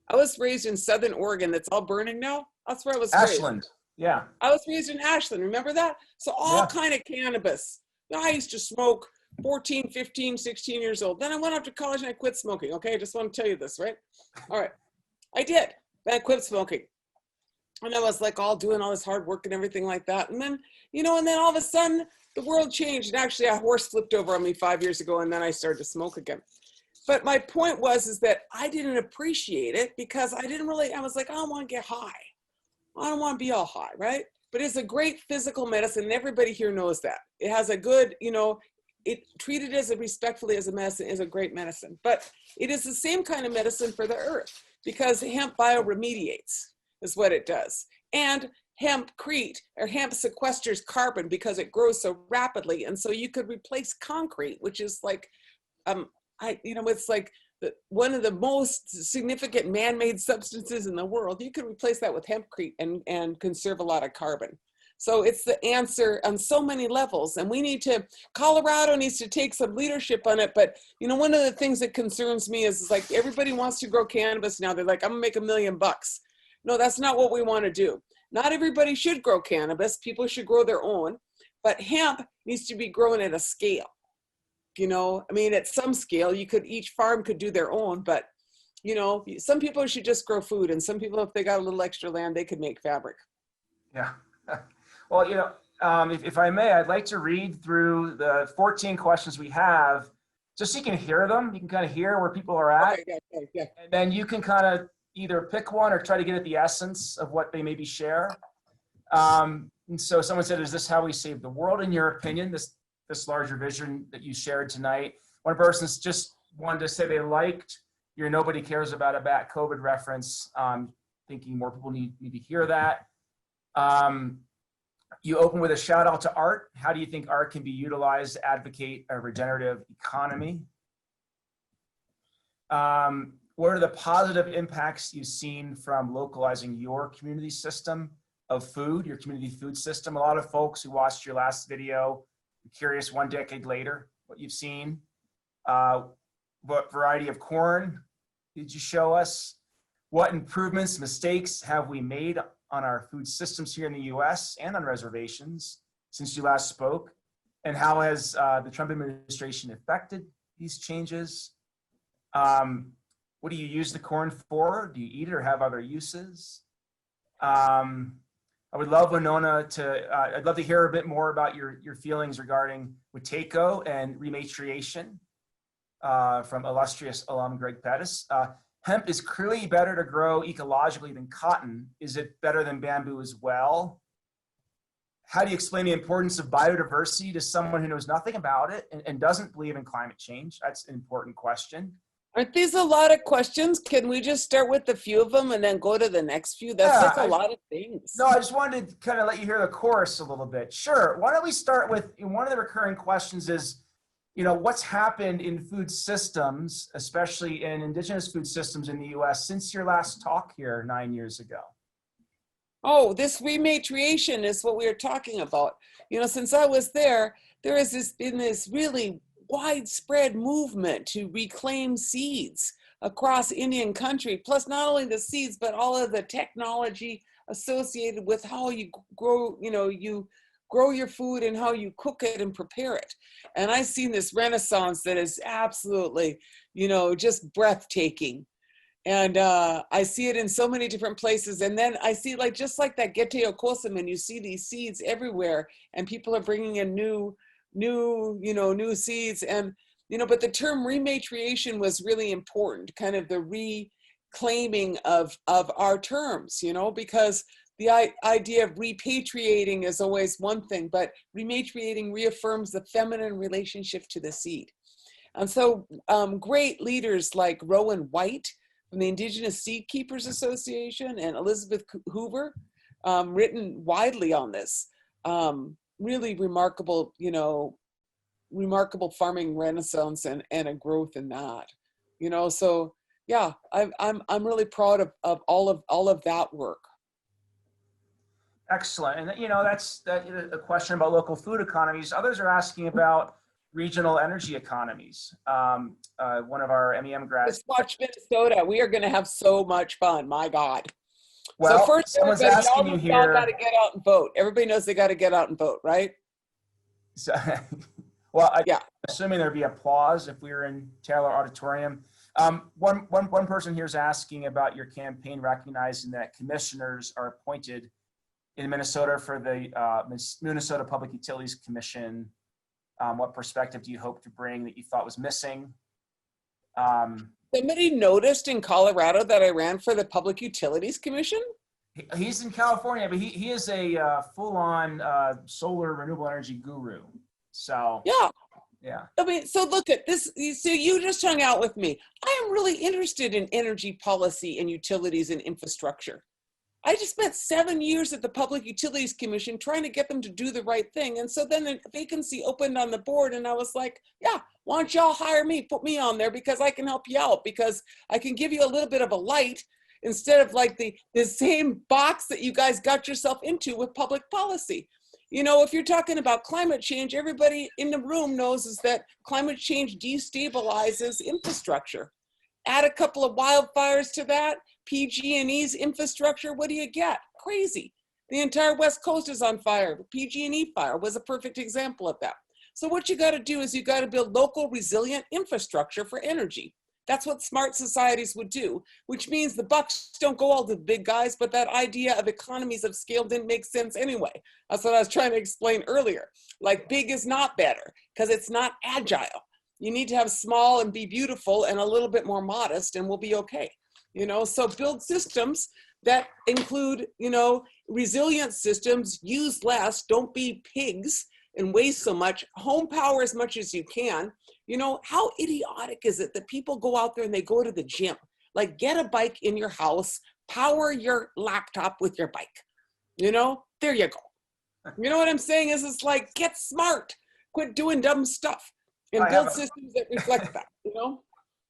I was raised in Southern Oregon. That's all burning now. That's where I was raised. Ashland, yeah. I was raised in Ashland. Remember that? So all kind of cannabis. I used to smoke 14, 15, 16 years old. Then I went off to college and I quit smoking. Okay, I just want to tell you this, right? All right, I did. Then I quit smoking. And I was like all doing all this hard work and everything like that. And then, you know, and then all of a sudden the world changed. And actually a horse flipped over on me 5 years ago, and then I started to smoke again. But my point is that I didn't appreciate it because I was like, I don't want to get high. I don't want to be all high, right? But it's a great physical medicine, and everybody here knows that. It has a good, you know, it treated as respectfully as a medicine is a great medicine. But it is the same kind of medicine for the earth, because hemp bioremediates is what it does. And hempcrete, or hemp, sequesters carbon because it grows so rapidly. And so you could replace concrete, which is like, it's like one of the most significant man-made substances in the world. You could replace that with hempcrete and conserve a lot of carbon. So it's the answer on so many levels. And Colorado needs to take some leadership on it. But, you know, one of the things that concerns me is like, everybody wants to grow cannabis now. They're like, I'm gonna make $1 million. No, that's not what we want to do. Not everybody should grow cannabis. People should grow their own. But hemp needs to be grown at a scale. You know, I mean, at some scale, each farm could do their own, but you know, some people should just grow food, and some people, if they got a little extra land, they could make fabric. Yeah. Well, you know, if I may, I'd like to read through the 14 questions we have, just so you can hear them. You can kind of hear where people are at. Okay, yeah. And then you can kind of either pick one or try to get at the essence of what they maybe share. And so someone said, is this how we save the world, in your opinion, this larger vision that you shared tonight? One person's just wanted to say they liked your "nobody cares about a bat" COVID reference, thinking more people need to hear that. You open with a shout out to art. How do you think art can be utilized to advocate a regenerative economy? What are the positive impacts you've seen from localizing your community system of food, your community food system? A lot of folks who watched your last video are curious 1 decade later what you've seen. What variety of corn did you show us? What improvements, mistakes have we made on our food systems here in the US and on reservations since you last spoke? And how has the Trump administration affected these changes? What do you use the corn for? Do you eat it or have other uses? I would love, Winona, I'd love to hear a bit more about your feelings regarding Wateco and rematriation from illustrious alum Greg Pettis. Hemp is clearly better to grow ecologically than cotton. Is it better than bamboo as well? How do you explain the importance of biodiversity to someone who knows nothing about it and doesn't believe in climate change? That's an important question. Aren't these a lot of questions? Can we just start with a few of them and then go to the next few? That's like a lot of things. No, I just wanted to kind of let you hear the chorus a little bit. Sure. Why don't we start with, one of the recurring questions is, you know, what's happened in food systems, especially in indigenous food systems in the US since your last talk here 9 years ago? Oh, this rematriation is what we were talking about. You know, since I was there has been this really widespread movement to reclaim seeds across Indian country, plus not only the seeds, but all of the technology associated with how you grow, you grow your food and how you cook it and prepare it. And I've seen this renaissance that is absolutely, just breathtaking. And I see it in so many different places. And then I see just like that Geteo Kosim, and you see these seeds everywhere, and people are bringing in new seeds. And, but the term rematriation was really important, kind of the reclaiming of our terms, because the idea of repatriating is always one thing, but rematriating reaffirms the feminine relationship to the seed. And so great leaders like Rowan White from the Indigenous Seed Keepers Association and Elizabeth Hoover, written widely on this. Really remarkable, remarkable farming renaissance and a growth in that, so yeah, I'm really proud of all of that work. Excellent. And that's a question about local food economies. Others are asking about regional energy economies. One of our MEM grads. Just watch Minnesota. We are going to have so much fun. My God. Well, so first, someone's asking you here. Y'all got to get out and vote. Everybody knows they got to get out and vote, right? So, well, yeah. Assuming there'd be applause if we were in Taylor Auditorium. One person here is asking about your campaign, recognizing that commissioners are appointed in Minnesota for the Minnesota Public Utilities Commission. What perspective do you hope to bring that you thought was missing? Somebody noticed in Colorado that I ran for the Public Utilities Commission? He's in California, but he is a full-on solar renewable energy guru. So yeah. I mean, so look at this. So you just hung out with me. I am really interested in energy policy and utilities and infrastructure. I just spent 7 years at the Public Utilities Commission trying to get them to do the right thing. And so then a vacancy opened on the board, and I was like, yeah, why don't y'all hire me, put me on there, because I can help you out, because I can give you a little bit of a light instead of like the same box that you guys got yourself into with public policy. If you're talking about climate change, everybody in the room knows is that climate change destabilizes infrastructure. Add a couple of wildfires to that, PG&E's infrastructure, what do you get? Crazy. The entire West Coast is on fire. The PG&E fire was a perfect example of that. So what you got to do is you got to build local resilient infrastructure for energy. That's what smart societies would do, which means the bucks don't go all to the big guys, but that idea of economies of scale didn't make sense anyway. That's what I was trying to explain earlier. Like big is not better because it's not agile. You need to have small and be beautiful and a little bit more modest and we'll be okay. So build systems that include, resilient systems, use less, don't be pigs and waste so much, home power as much as you can. How idiotic is it that people go out there and they go to the gym? Like get a bike in your house, power your laptop with your bike. There you go. You know what I'm saying is it's like, get smart, quit doing dumb stuff and build systems that reflect that,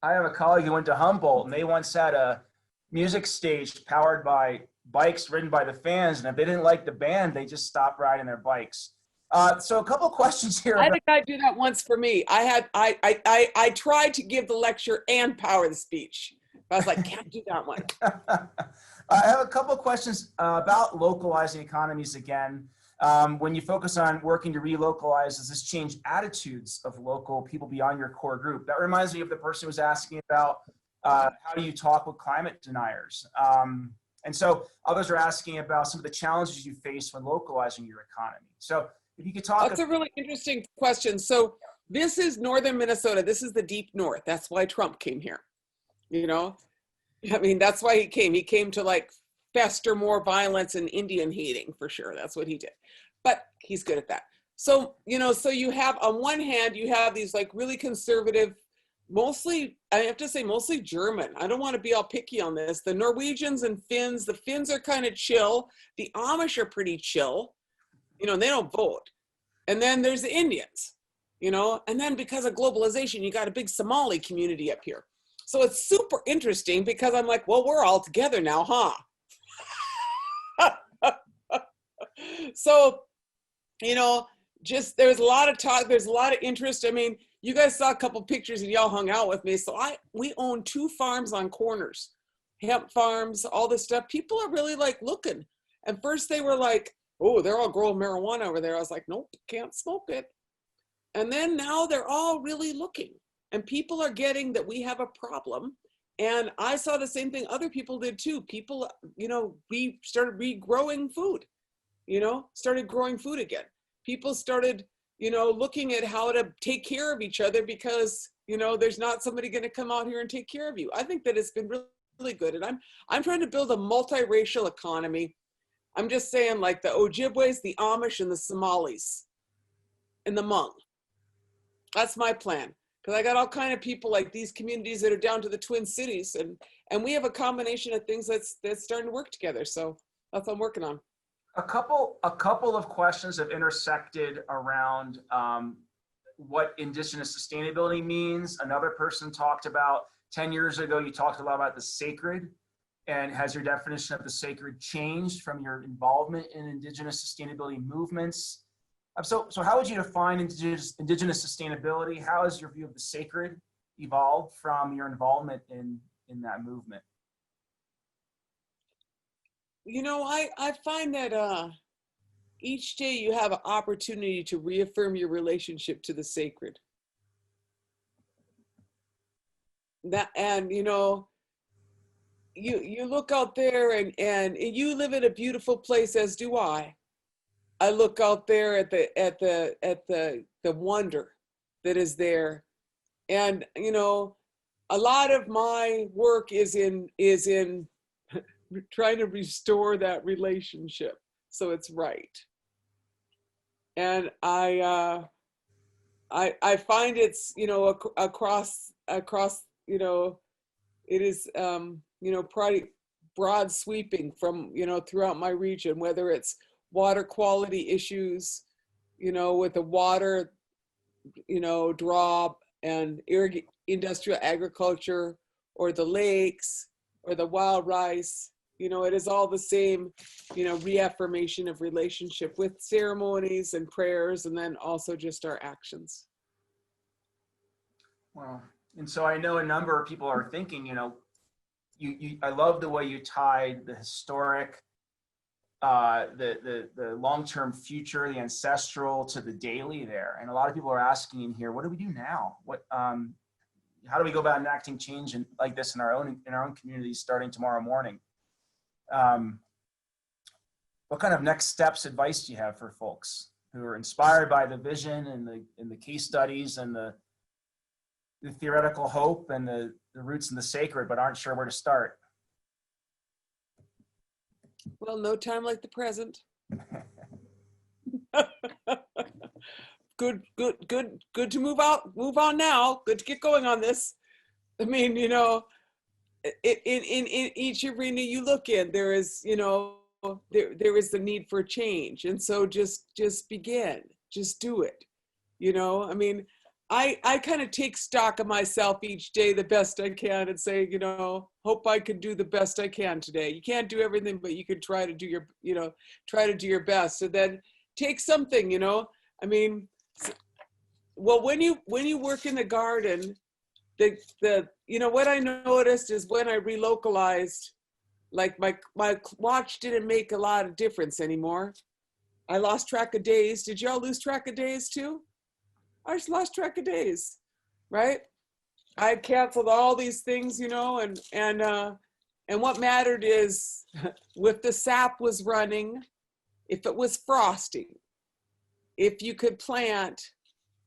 I have a colleague who went to Humboldt and they once had a music stage powered by bikes ridden by the fans. And if they didn't like the band, they just stopped riding their bikes. So a couple questions here. I had a guy do that once for me. I tried to give the lecture and power the speech. I was like, can't do that one. I have a couple of questions about localizing economies again. When you focus on working to relocalize, does this change attitudes of local people beyond your core group? That reminds me of the person who was asking about how do you talk with climate deniers? And so others are asking about some of the challenges you face when localizing your economy. So if you could talk. That's a really interesting question. So this is northern Minnesota. This is the deep north. That's why Trump came here. That's why he came. He came to like fester more violence and Indian hating for sure. That's what he did. But he's good at that. So, so you have, on one hand, you have these like really conservative, mostly, I have to say mostly German. I don't want to be all picky on this. The Norwegians and Finns, the Finns are kind of chill. The Amish are pretty chill. They don't vote. And then there's the Indians, and then because of globalization, you got a big Somali community up here. So it's super interesting because I'm like, well, we're all together now, huh? So, just there's a lot of talk, there's a lot of interest. You guys saw a couple pictures and y'all hung out with me. So we own 2 farms on corners, hemp farms, all this stuff. People are really like looking. And first they were like, oh, they're all growing marijuana over there. I was like, nope, can't smoke it. And then now they're all really looking and people are getting that we have a problem. And I saw the same thing other people did too. People, we started regrowing food, started growing food again. People started, looking at how to take care of each other because, there's not somebody going to come out here and take care of you. I think that it's been really, really good. And I'm trying to build a multiracial economy. I'm just saying like the Ojibways, the Amish, and the Somalis, and the Hmong. That's my plan. Because I got all kind of people like these communities that are down to the Twin Cities, and we have a combination of things that's starting to work together. So that's what I'm working on. A couple of questions have intersected around what Indigenous sustainability means. Another person talked about 10 years ago, you talked a lot about the sacred, and has your definition of the sacred changed from your involvement in Indigenous sustainability movements? So how would you define Indigenous sustainability? How has your view of the sacred evolved from your involvement in that movement? I find that each day you have an opportunity to reaffirm your relationship to the sacred. You look out there and you live in a beautiful place, as do I. I look out there at the wonder that is there. And a lot of my work is in trying to restore that relationship so it's right. And I find it's across it is pretty broad sweeping from throughout my region, whether it's water quality issues, with the water, draw and industrial agriculture, or the lakes, or the wild rice. It is all the same, reaffirmation of relationship with ceremonies and prayers, and then also just our actions. Well, and so I know a number of people are thinking, I love the way you tied the historic, the long-term future, the ancestral to the daily there. And a lot of people are asking in here, what do we do now? how do we go about enacting change like this in our own communities starting tomorrow morning? What kind of next steps advice do you have for folks who are inspired by the vision and the case studies and the theoretical hope and the roots in the sacred, but aren't sure where to start? Well, no time like the present. Good to move on now. Good to get going on this. I mean, you know, in each arena you look in, there is, you know, there is the need for change. And so just begin, just do it. You know, I mean, I kind of take stock of myself each day the best I can and say, you know, hope I can do the best I can today. You can't do everything, but you can try to do your, you know, try to do your best. So then take something, you know, I mean, well, when you work in the garden, the you know, what I noticed is when I relocalized, like my watch didn't make a lot of difference anymore. I lost track of days. Did y'all lose track of days too? I just lost track of days, right? I canceled all these things, you know, and what mattered is if the sap was running, if it was frosting, if you could plant,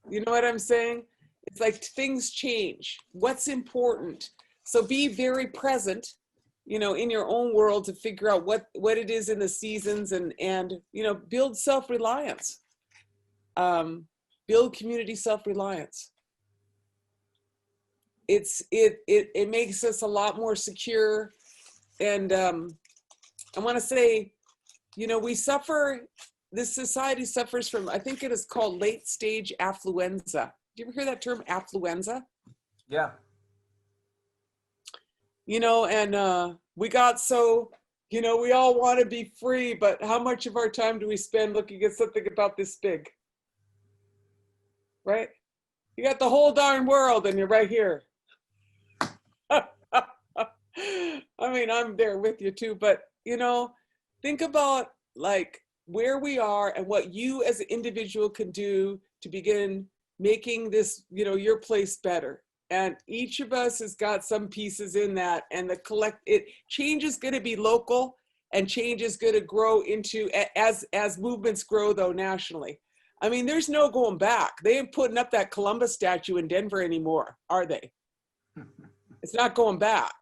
you know what I'm saying? It's like things change. What's important? So be very present, you know, in your own world to figure out what it is in the seasons and you know, build self-reliance. Build community self-reliance. It makes us a lot more secure. And I want to say, you know, this society suffers from, I think it is called late stage affluenza. Do you ever hear that term, affluenza? Yeah. You know, and we got so, you know, we all want to be free, but how much of our time do we spend looking at something about this big? Right? You got the whole darn world and you're right here. I mean, I'm there with you too, but you know, think about like where we are and what you as an individual can do to begin making this, you know, your place better. And each of us has got some pieces in that, and change is going to be local, and change is going to grow into as movements grow though nationally. I mean, there's no going back. They ain't putting up that Columbus statue in Denver anymore, are they? It's not going back.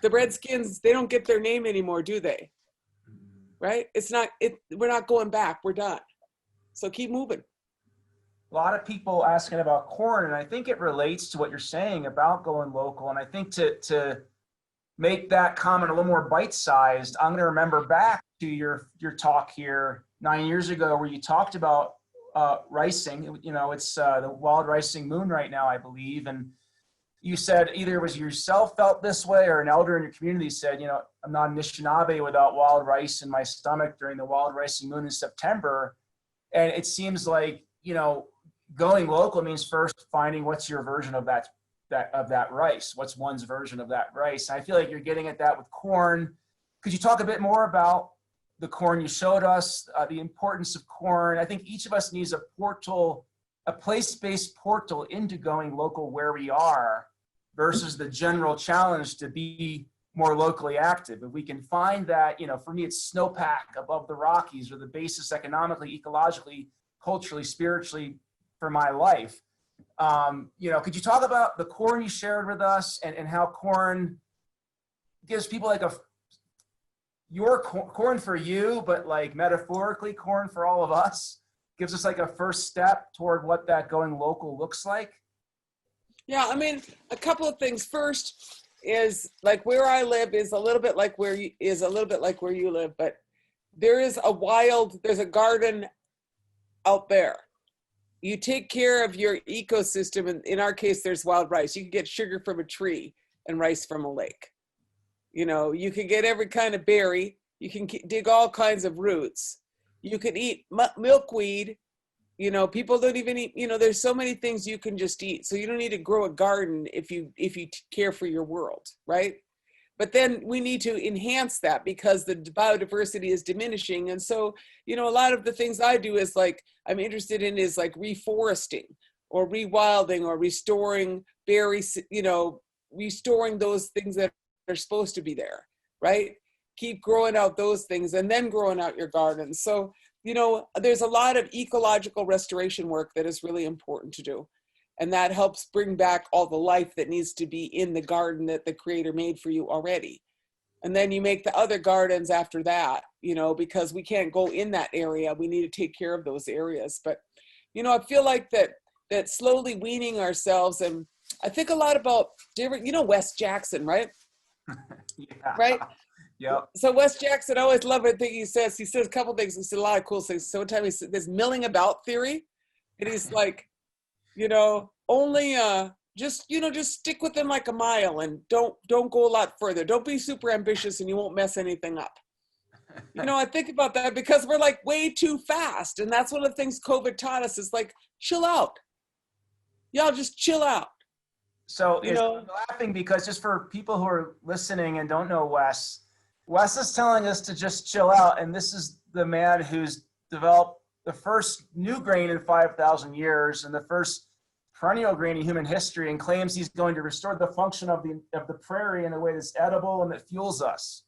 The Redskins, they don't get their name anymore, do they? Right? We're not going back. We're done. So keep moving. A lot of people asking about corn, and I think it relates to what you're saying about going local. And I think to make that comment a little more bite-sized, I'm going to remember back to your talk here 9 years ago where you talked about ricing. You know, it's the wild ricing moon right now, I believe. And you said either it was yourself felt this way or an elder in your community said, you know, I'm not Anishinaabe without wild rice in my stomach during the wild ricing moon in September. And it seems like, you know, going local means first finding what's your version of that rice. What's one's version of that rice? And I feel like you're getting at that with corn. Could you talk a bit more about the corn you showed us, the importance of corn? I think each of us needs a portal, a place-based portal into going local where we are versus the general challenge to be more locally active. If we can find that, you know, for me, it's snowpack above the Rockies or the basis economically, ecologically, culturally, spiritually for my life. You know, could you talk about the corn you shared with us and how corn gives people like your corn for you, but like metaphorically corn for all of us, gives us like a first step toward what that going local looks like? Yeah, I mean, a couple of things. First is like where I live is a little bit like where you live, but there's a garden out there. You take care of your ecosystem, and in our case, there's wild rice. You can get sugar from a tree and rice from a lake. You know, you can get every kind of berry. You can dig all kinds of roots. You can eat milkweed. You know, people don't even eat, you know, there's so many things you can just eat. So you don't need to grow a garden if you care for your world, right? But then we need to enhance that because the biodiversity is diminishing. And so, you know, a lot of the things I do is like, I'm interested in is like reforesting or rewilding or restoring berries, restoring those things that are supposed to be there, right? Keep growing out those things and then growing out your garden. So, there's a lot of ecological restoration work that is really important to do. And that helps bring back all the life that needs to be in the garden that the creator made for you already. And then you make the other gardens after that, because we can't go in that area. We need to take care of those areas. But, I feel like that slowly weaning ourselves. And I think a lot about different, Wes Jackson, right? Yeah. Right? Yep. So Wes Jackson, I always love it. He says a couple things. He said a lot of cool things. So one time he said this milling about theory. And he's like, only just stick within like a mile and don't go a lot further. Don't be super ambitious and you won't mess anything up. I think about that because we're like way too fast. And that's one of the things COVID taught us is like, chill out. Y'all just chill out. So I'm laughing because just for people who are listening and don't know Wes is telling us to just chill out. And this is the man who's developed the first new grain in 5,000 years and the first perennial grain in human history, and claims he's going to restore the function of the prairie in a way that's edible and that fuels us,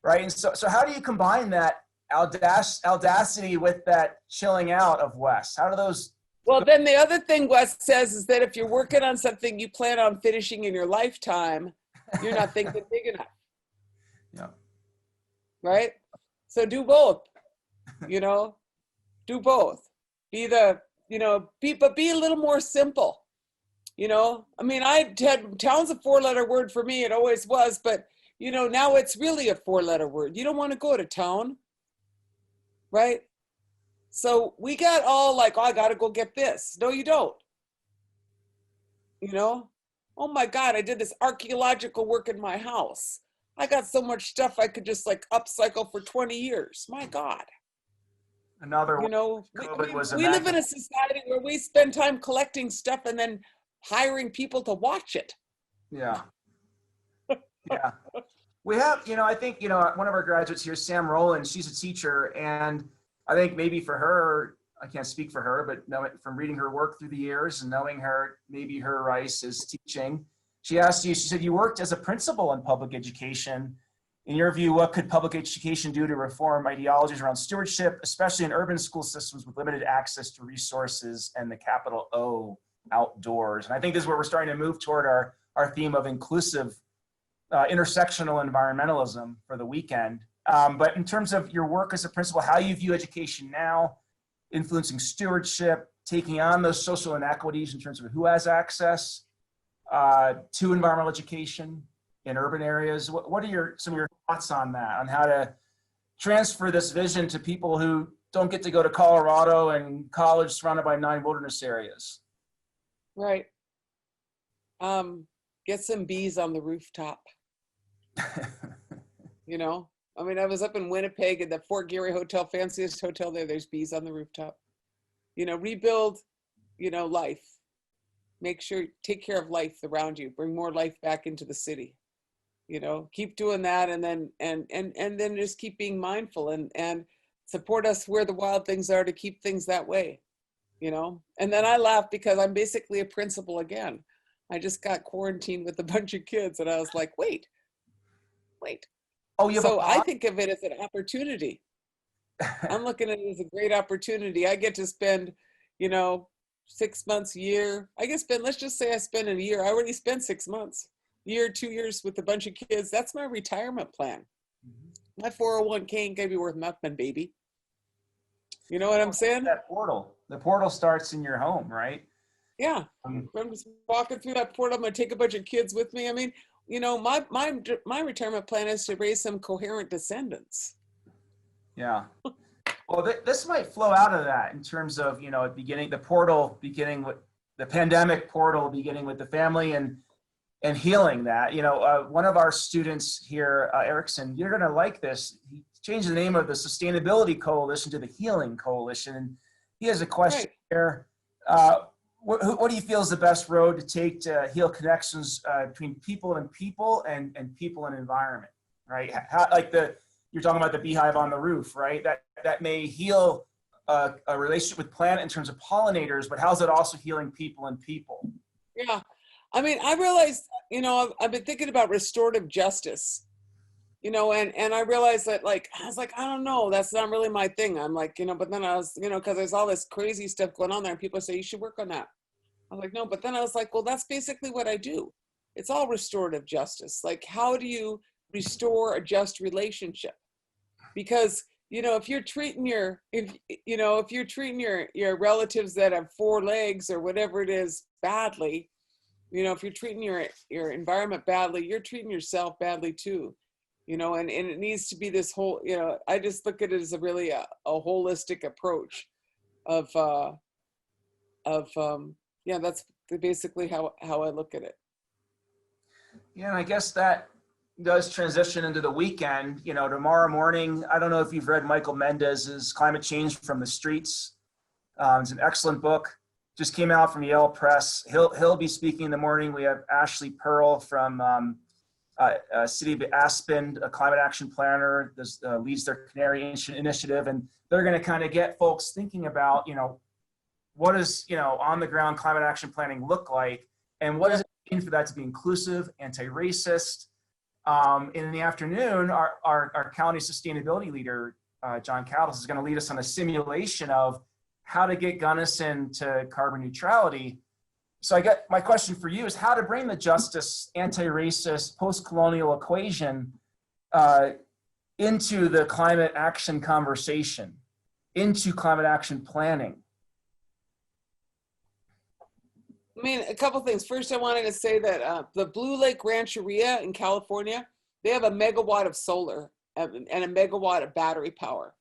right? And so how do you combine that audacity with that chilling out of Wes? How do those? Well, then the other thing Wes says is that if you're working on something you plan on finishing in your lifetime, you're not thinking big enough. Yeah. Right? So do both, do both. Be a little more simple. I mean, town's a 4-letter word for me. It always was, but now it's really a 4-letter word. You don't want to go to town, right? So we got all like, oh, I got to go get this. No, you don't. Oh my God, I did this archaeological work in my house. I got so much stuff I could just like upcycle for 20 years. My God. Another we live in a society where we spend time collecting stuff and then hiring people to watch it. Yeah. Yeah. We have, I think, one of our graduates here, Sam Rowland, she's a teacher. And I think maybe for her, I can't speak for her, but from reading her work through the years and knowing her, maybe her rice is teaching. She said, you worked as a principal in public education. In your view, what could public education do to reform ideologies around stewardship, especially in urban school systems with limited access to resources and the capital O, outdoors? And I think this is where we're starting to move toward our theme of inclusive, intersectional environmentalism for the weekend. But in terms of your work as a principal, how you view education now, influencing stewardship, taking on those social inequities in terms of who has access to environmental education in urban areas. What are some of your thoughts on that, on how to transfer this vision to people who don't get to go to Colorado and college surrounded by 9 wilderness areas? Right. Get some bees on the rooftop. I mean, I was up in Winnipeg at the Fort Garry Hotel, fanciest hotel there. There's bees on the rooftop. Rebuild, life. Take care of life around you. Bring more life back into the city. Keep doing that, and then just keep being mindful and support us where the wild things are to keep things that way. And then I laugh because I'm basically a principal again. I just got quarantined with a bunch of kids, and I was like, wait. Oh, I think of it as an opportunity. I'm looking at it as a great opportunity. I get to spend, 6 months, a year. Let's just say I spend a year. I already spent 6 months, year, 2 years with a bunch of kids. That's my retirement plan. My 401k ain't gonna be worth nothing, baby. You know what I'm saying? The portal starts in your home, right? Yeah. I'm just walking through that portal. I'm gonna take a bunch of kids with me. I mean, my retirement plan is to raise some coherent descendants. Yeah. Well, this might flow out of that in terms of, the portal beginning with the pandemic portal, beginning with the family and healing that. One of our students here, Erickson, you're going to like this. He changed the name of the Sustainability Coalition to the Healing Coalition. And he has a question here. What do you feel is the best road to take to heal connections between people and people and people and environment, right? You're talking about the beehive on the roof, right? That may heal a relationship with planet in terms of pollinators, but how's it also healing people and people? Yeah. I mean, I realized, I've been thinking about restorative justice, and I realized that, like, I was like, I don't know, that's not really my thing. I'm like, but then I was, because there's all this crazy stuff going on there and people say, you should work on that. I was like, no, but then I was like, well, that's basically what I do. It's all restorative justice. Like, how do you restore a just relationship? Because, if you're treating if you're treating your relatives that have 4 legs or whatever it is badly, if you're treating your environment badly, you're treating yourself badly too, and it needs to be this whole, I just look at it as a really a holistic approach of yeah, that's basically how I look at it. Yeah, and I guess that does transition into the weekend. Tomorrow morning, I don't know if you've read Michael Mendez's Climate Change from the Streets. It's an excellent book. Just came out from Yale Press. He'll be speaking in the morning. We have Ashley Pearl from City of Aspen, a climate action planner, leads their Canary Initiative, and they're going to kind of get folks thinking about, what does on the ground climate action planning look like, and what does it mean for that to be inclusive, anti-racist. In the afternoon, our county sustainability leader, John Caddles, is going to lead us on a simulation of how to get Gunnison to carbon neutrality. So my question for you is how to bring the justice, anti-racist, post-colonial equation into the climate action conversation, into climate action planning. I mean, a couple things. First, I wanted to say that the Blue Lake Rancheria in California, they have a megawatt of solar and a megawatt of battery power.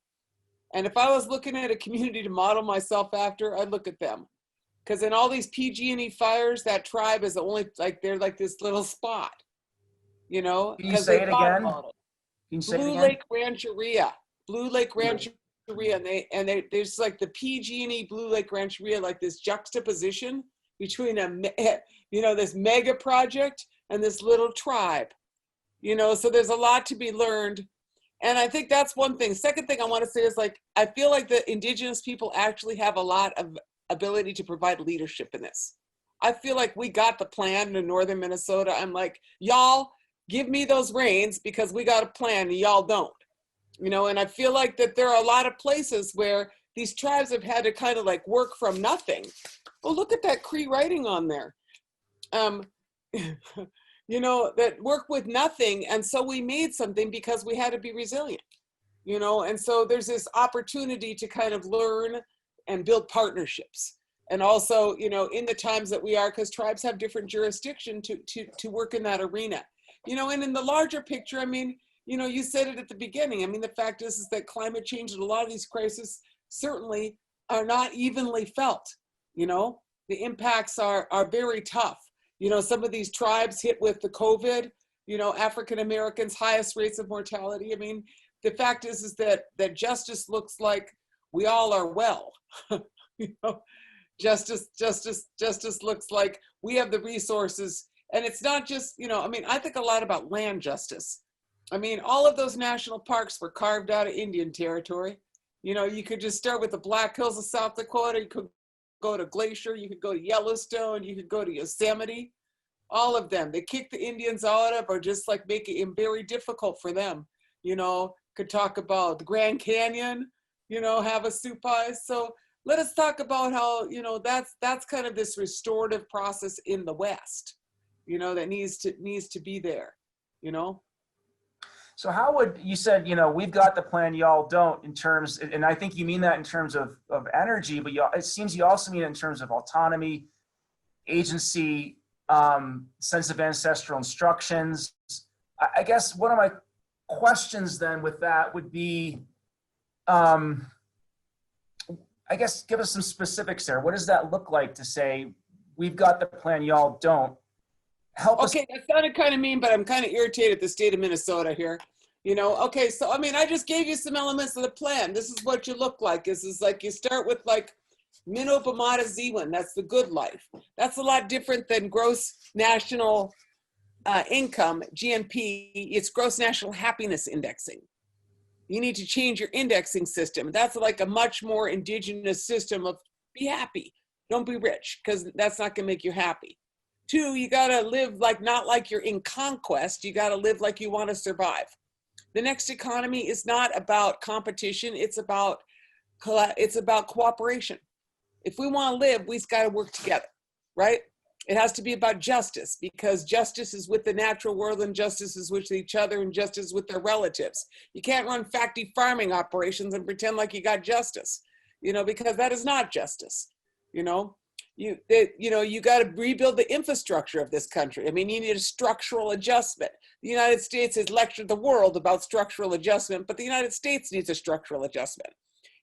And if I was looking at a community to model myself after, I'd look at them. Because in all these PG&E fires, that tribe is only they're like this little spot, Can you say it again? Blue Lake Rancheria, Blue Lake Rancheria, and there's like the PG&E Blue Lake Rancheria, like this juxtaposition between this mega project and this little tribe, so there's a lot to be learned. And I think that's one thing. Second thing I want to say is, like, I feel like the indigenous people actually have a lot of ability to provide leadership in this. I feel like we got the plan in northern Minnesota. I'm like, y'all give me those reins because we got a plan and y'all don't, and I feel like that there are a lot of places where these tribes have had to kind of like work from nothing. Well, look at that Cree writing on there. That work with nothing. And so we made something because we had to be resilient, and so there's this opportunity to kind of learn and build partnerships. And also, in the times that we are, because tribes have different jurisdiction to work in that arena, and in the larger picture, I mean, you said it at the beginning. I mean, the fact is that climate change and a lot of these crises certainly are not evenly felt. The impacts are very tough. Some of these tribes hit with the COVID, African Americans, highest rates of mortality. I mean, the fact is that justice looks like we all are well. Justice looks like we have the resources. And it's not just, I mean, I think a lot about land justice. I mean, all of those national parks were carved out of Indian territory. You could just start with the Black Hills of South Dakota. You could go to Glacier, you could go to Yellowstone, you could go to Yosemite, all of them. They kick the Indians out of or just like make it very difficult for them. Could talk about the Grand Canyon, have a soup pie. So let us talk about how, that's kind of this restorative process in the West, that needs to be there, So how would you said, we've got the plan, y'all don't, in terms, and I think you mean that in terms of energy, but it seems you also mean it in terms of autonomy, agency, sense of ancestral instructions. I guess one of my questions then with that would be, I guess give us some specifics there. What does that look like to say, we've got the plan, y'all don't? Help us. Okay, that sounded kind of mean, but I'm kind of irritated at the state of Minnesota here. Okay, so I mean, I just gave you some elements of the plan. This is what you look like. This is like, you start with like Minnow Pomata Zewan, that's the good life. That's a lot different than gross national income, GNP, it's gross national happiness indexing. You need to change your indexing system. That's like a much more indigenous system of be happy. Don't be rich, because that's not going to make you happy. 2, you got to live like, not like you're in conquest. You got to live like you want to survive. The next economy is not about competition. It's about cooperation. If we want to live, we've got to work together, right? It has to be about justice, because justice is with the natural world, and justice is with each other, and justice with their relatives. You can't run factory farming operations and pretend like you got justice, because that is not justice. You got to rebuild the infrastructure of this country. I mean, you need a structural adjustment. The United States has lectured the world about structural adjustment, but the United States needs a structural adjustment.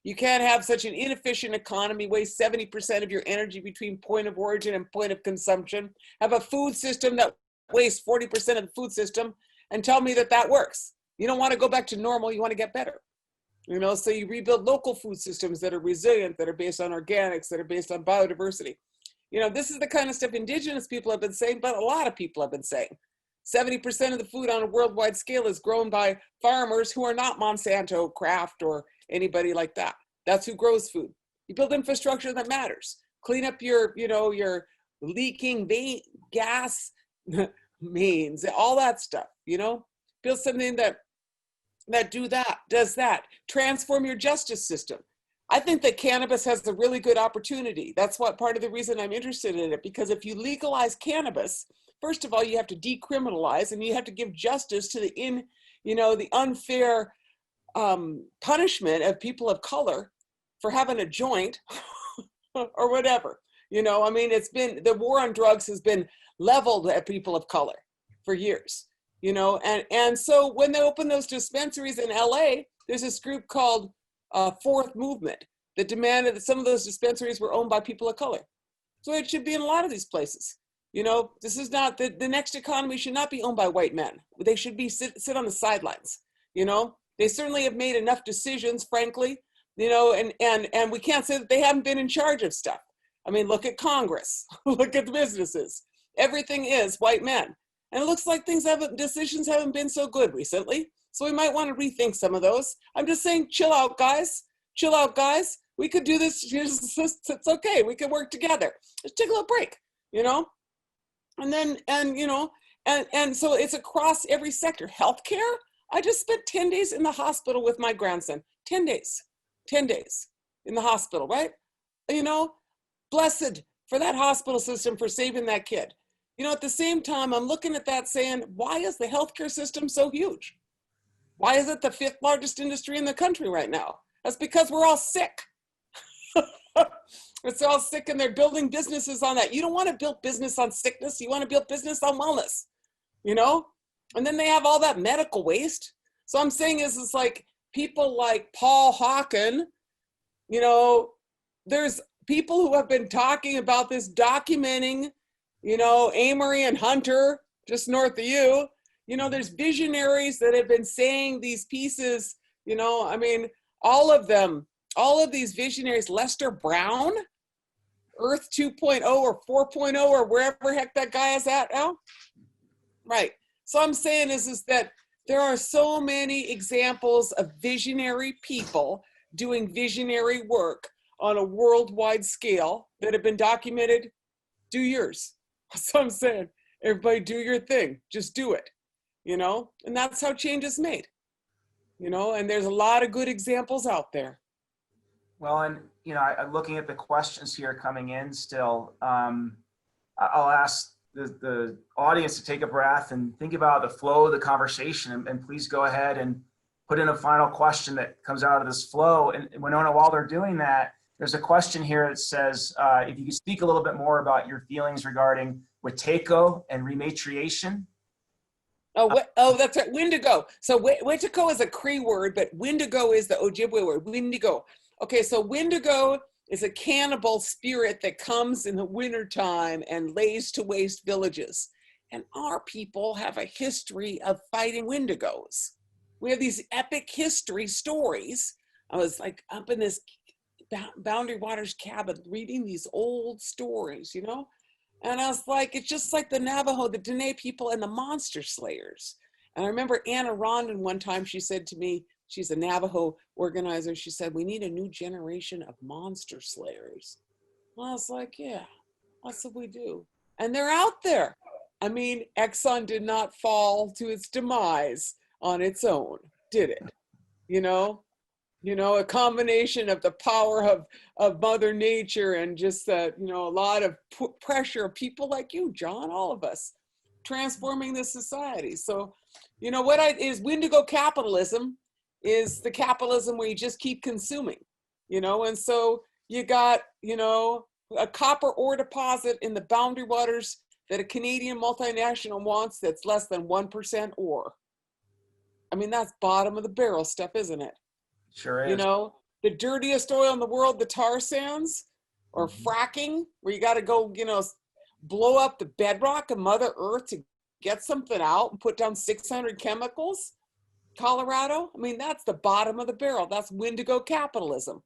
You can't have such an inefficient economy, waste 70% of your energy between point of origin and point of consumption, have a food system that wastes 40% of the food system, and tell me that that works. You don't want to go back to normal, you want to get better. So you rebuild local food systems that are resilient, that are based on organics, that are based on biodiversity. This is the kind of stuff indigenous people have been saying, but a lot of people have been saying. 70% of the food on a worldwide scale is grown by farmers who are not Monsanto, Kraft, or anybody like that. That's who grows food. You build infrastructure that matters. Clean up your leaking gas mains, all that stuff, Build something that does that. Transform your justice system. I think that cannabis has a really good opportunity. That's what part of the reason I'm interested in it, because if you legalize cannabis, first of all, you have to decriminalize, and you have to give justice to the unfair punishment of people of color for having a joint or whatever. It's been, the war on drugs has been leveled at people of color for years, and so when they open those dispensaries in LA, there's this group called Fourth Movement that demanded that some of those dispensaries were owned by people of color. So it should be in a lot of these places. This is not, the next economy should not be owned by white men. They should be sit on the sidelines. They certainly have made enough decisions, frankly, and we can't say that they haven't been in charge of stuff. I mean, look at Congress, look at the businesses. Everything is white men. And it looks like decisions haven't been so good recently. So we might want to rethink some of those. I'm just saying, chill out, guys. Chill out, guys. We could do this. It's okay. We could work together. Let's take a little break, And then, and so it's across every sector. Healthcare. I just spent 10 days in the hospital with my grandson. 10 days in the hospital, right? Blessed for that hospital system for saving that kid. At the same time, I'm looking at that saying, why is the healthcare system so huge? Why is it the 5th largest industry in the country right now? That's because we're all sick. It's all sick, and they're building businesses on that. You don't want to build business on sickness. You want to build business on wellness, And then they have all that medical waste. So I'm saying it's like people like Paul Hawken, there's people who have been talking about this, documenting, Amory and Hunter, just north of you. There's visionaries that have been saying these pieces, all of these visionaries, Lester Brown, Earth 2.0 or 4.0 or wherever heck that guy is at now. Right. So I'm saying is that there are so many examples of visionary people doing visionary work on a worldwide scale that have been documented. Do yours. So I'm saying, everybody do your thing. Just do it, and that's how change is made, and there's a lot of good examples out there. Well, and, I'm looking at the questions here coming in still. I'll ask the audience to take a breath and think about the flow of the conversation, and please go ahead and put in a final question that comes out of this flow. And Winona, while they're doing that, there's a question here that says, if you could speak a little bit more about your feelings regarding Wetiko and rematriation. Oh, that's right, Wendigo. So Wetiko is a Cree word, but Wendigo is the Ojibwe word, Wendigo. Okay, so Wendigo is a cannibal spirit that comes in the wintertime and lays to waste villages. And our people have a history of fighting Wendigos. We have these epic history stories. I was like up in this Boundary Waters cabin reading these old stories, And I was like, it's just like the Navajo, the Dene people, and the monster slayers. And I remember Anna Rondon one time, she said to me, she's a Navajo organizer. She said, we need a new generation of monster slayers. I was like, yeah, that's what we do. And they're out there. I mean, Exxon did not fall to its demise on its own, did it? You know, a combination of the power of Mother Nature and just a lot of pressure of people like you, John, all of us, transforming this society. So, is Windigo capitalism is the capitalism where you just keep consuming, and so you got, a copper ore deposit in the Boundary Waters that a Canadian multinational wants that's less than 1% ore. I mean, that's bottom of the barrel stuff, isn't it? Sure is. The dirtiest oil in the world, the tar sands or fracking, where you got to go, blow up the bedrock of Mother Earth to get something out and put down 600 chemicals. Colorado, I mean, that's the bottom of the barrel. That's Windigo capitalism.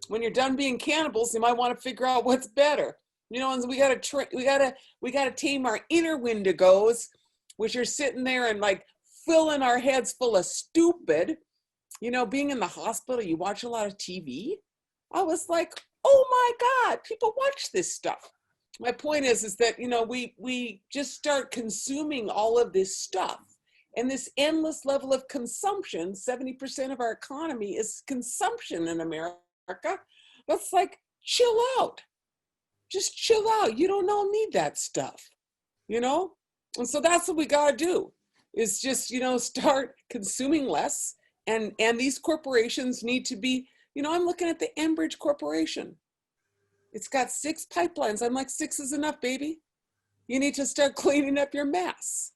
When you're done being cannibals, you might want to figure out what's better. And we got to tame our inner Windigos, which are sitting there and like filling our heads full of stupid. Being in the hospital, you watch a lot of TV. I was like, oh my God, people watch this stuff. My point is that, we just start consuming all of this stuff. And this endless level of consumption, 70% of our economy is consumption in America. That's like, chill out. Just chill out. You don't need that stuff, And so that's what we got to do is just, start consuming less. And these corporations need to be, I'm looking at the Enbridge Corporation. It's got 6 pipelines. I'm like, 6 is enough, baby. You need to start cleaning up your mess.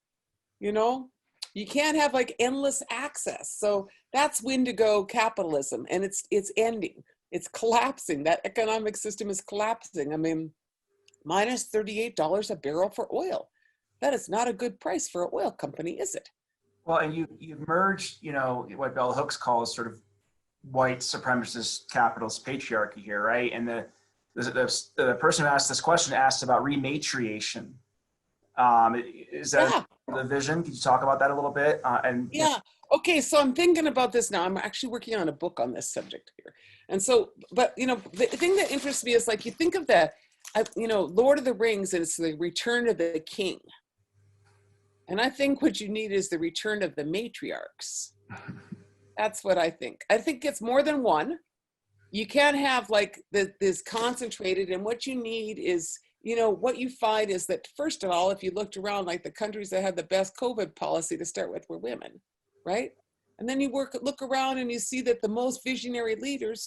You can't have like endless access. So that's Windigo capitalism, and it's ending. It's collapsing. That economic system is collapsing. I mean, minus $38 a barrel for oil. That is not a good price for an oil company, is it? Well, and you merged, what Bell Hooks calls sort of white supremacist capitalist patriarchy here, right? And the person who asked this question asked about rematriation. Is that the vision? Could you talk about that a little bit? Okay, so I'm thinking about this now. I'm actually working on a book on this subject here. And so, but, the thing that interests me is like, you think of the, Lord of the Rings, and it's the return of the king. And I think what you need is the return of the matriarchs. That's what I think. I think it's more than one. You can't have like this concentrated, and what you need is, what you find is that, first of all, if you looked around, like the countries that had the best COVID policy to start with were women, right? And then you look around and you see that the most visionary leaders,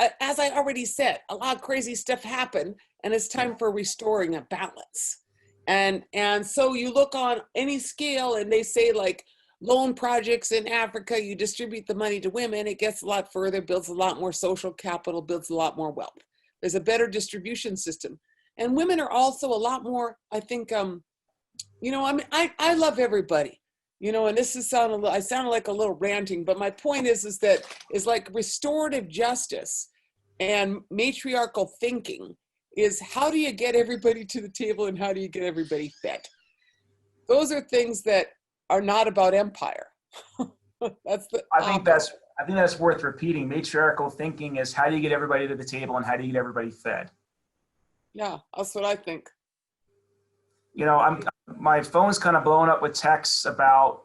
as I already said, a lot of crazy stuff happened, and it's time for restoring a balance. And so you look on any scale and they say like loan projects in Africa, you distribute the money to women, it gets a lot further, builds a lot more social capital, builds a lot more wealth. There's a better distribution system. And women are also a lot more, I think, I love everybody, and this is I sound like a little ranting, but my point is like restorative justice and matriarchal thinking is, how do you get everybody to the table and how do you get everybody fed? Those are things that are not about empire. I think that's worth repeating. Matriarchal thinking is, how do you get everybody to the table and how do you get everybody fed? Yeah, that's what I think. My phone's kind of blowing up with texts about,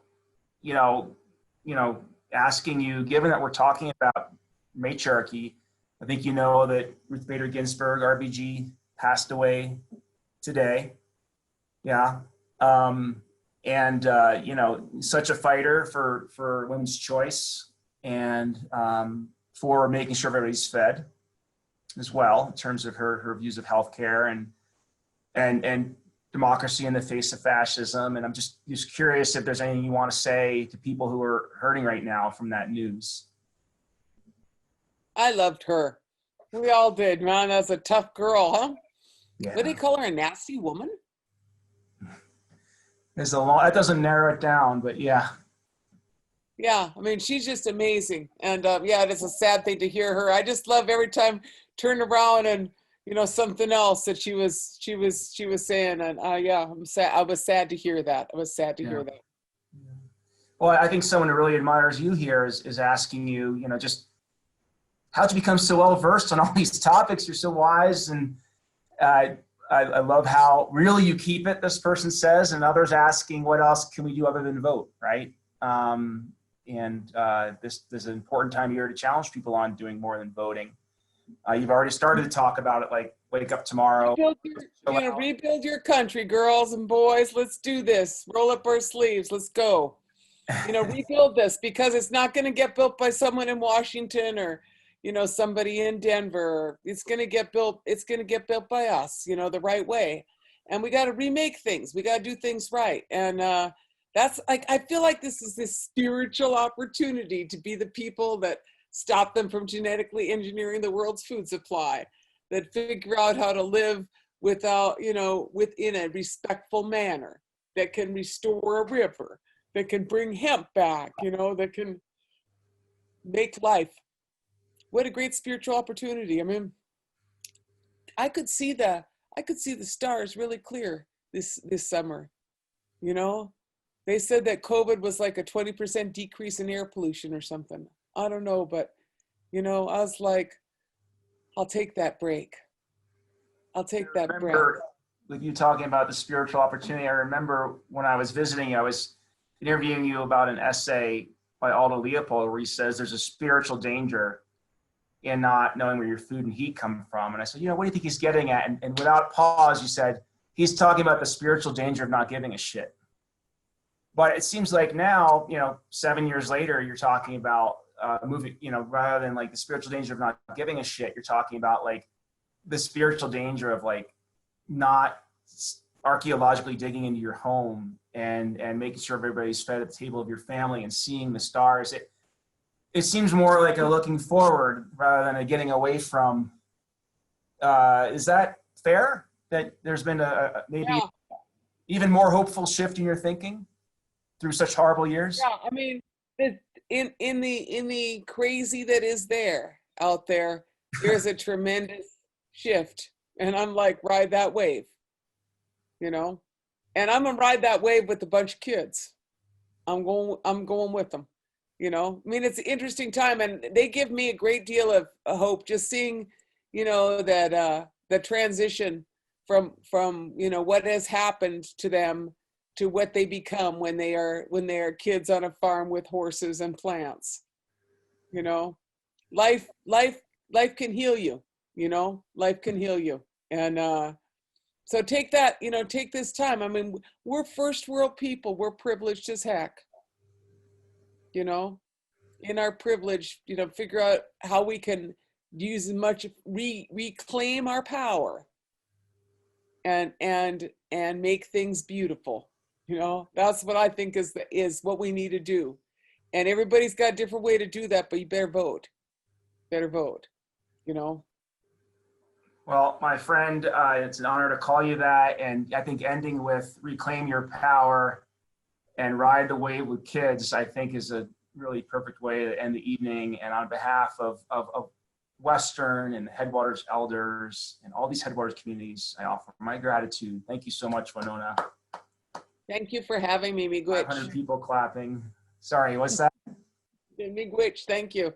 asking you, given that we're talking about matriarchy, I think that Ruth Bader Ginsburg, RBG, passed away today. Yeah. Such a fighter for women's choice and for making sure everybody's fed as well, in terms of her views of healthcare and democracy in the face of fascism. And I'm just curious if there's anything you want to say to people who are hurting right now from that news. I loved her. We all did, man. That's a tough girl, huh? Yeah. What do they call her, a nasty woman? That doesn't narrow it down, but yeah. Yeah, I mean, she's just amazing. And it is a sad thing to hear her. I just love every time turn around and, something else that she was saying. And I'm sad. I was sad to hear that. Hear that. Well, I think someone who really admires you here is asking you, just how'd you become so well versed on all these topics? You're so wise, and I love how really you keep it, this person says, and others asking what else can we do other than vote, right? This is an important time of year to challenge people on doing more than voting. You've already started to talk about it, like wake up tomorrow. Rebuild your country, girls and boys. Let's do this. Roll up our sleeves. Let's go. Rebuild this, because it's not going to get built by someone in Washington or, somebody in Denver. It's going to get built. It's going to get built by us, the right way. And we got to remake things. We got to do things right. And that's like, I feel like this is this spiritual opportunity to be the people that stop them from genetically engineering the world's food supply, that figure out how to live without, within a respectful manner, that can restore a river, that can bring hemp back, that can make life. What a great spiritual opportunity. I mean, I could see the stars really clear this summer. They said that COVID was like a 20% decrease in air pollution or something. I don't know, but I was like, I'll take that break. I'll take that break. With you talking about the spiritual opportunity, I remember when I was visiting you, I was interviewing you about an essay by Aldo Leopold where he says there's a spiritual danger in not knowing where your food and heat come from. And I said, what do you think he's getting at? And without pause, you said, he's talking about the spiritual danger of not giving a shit. But it seems like now, 7 years later, you're talking about moving, rather than like the spiritual danger of not giving a shit, you're talking about like the spiritual danger of like not archaeologically digging into your home and making sure everybody's fed at the table of your family and seeing the stars. It seems more like a looking forward rather than a getting away from. Is that fair? That there's been a maybe even more hopeful shift in your thinking through such horrible years? Yeah, I mean, in the crazy that is out there, there's a tremendous shift, and I'm like, ride that wave, and I'm gonna ride that wave with a bunch of kids. I'm going with them, I mean, it's an interesting time, and they give me a great deal of hope just seeing, that the transition from what has happened to them to what they become when they are kids on a farm with horses and plants. Life can heal you. Life can heal you. And so take that, take this time. I mean, we're first world people. We're privileged as heck. In our privilege, figure out how we can use as much, reclaim our power and make things beautiful. That's what I think is what we need to do. And everybody's got a different way to do that, but you better vote. Well, my friend, it's an honor to call you that. And I think ending with reclaim your power and ride the wave with kids, I think is a really perfect way to end the evening. And on behalf of Western and the Headwaters elders and all these Headwaters communities, I offer my gratitude. Thank you so much, Winona. Thank you for having me, Miigwech. 500 people clapping. Sorry, what's that? Miigwech, thank you.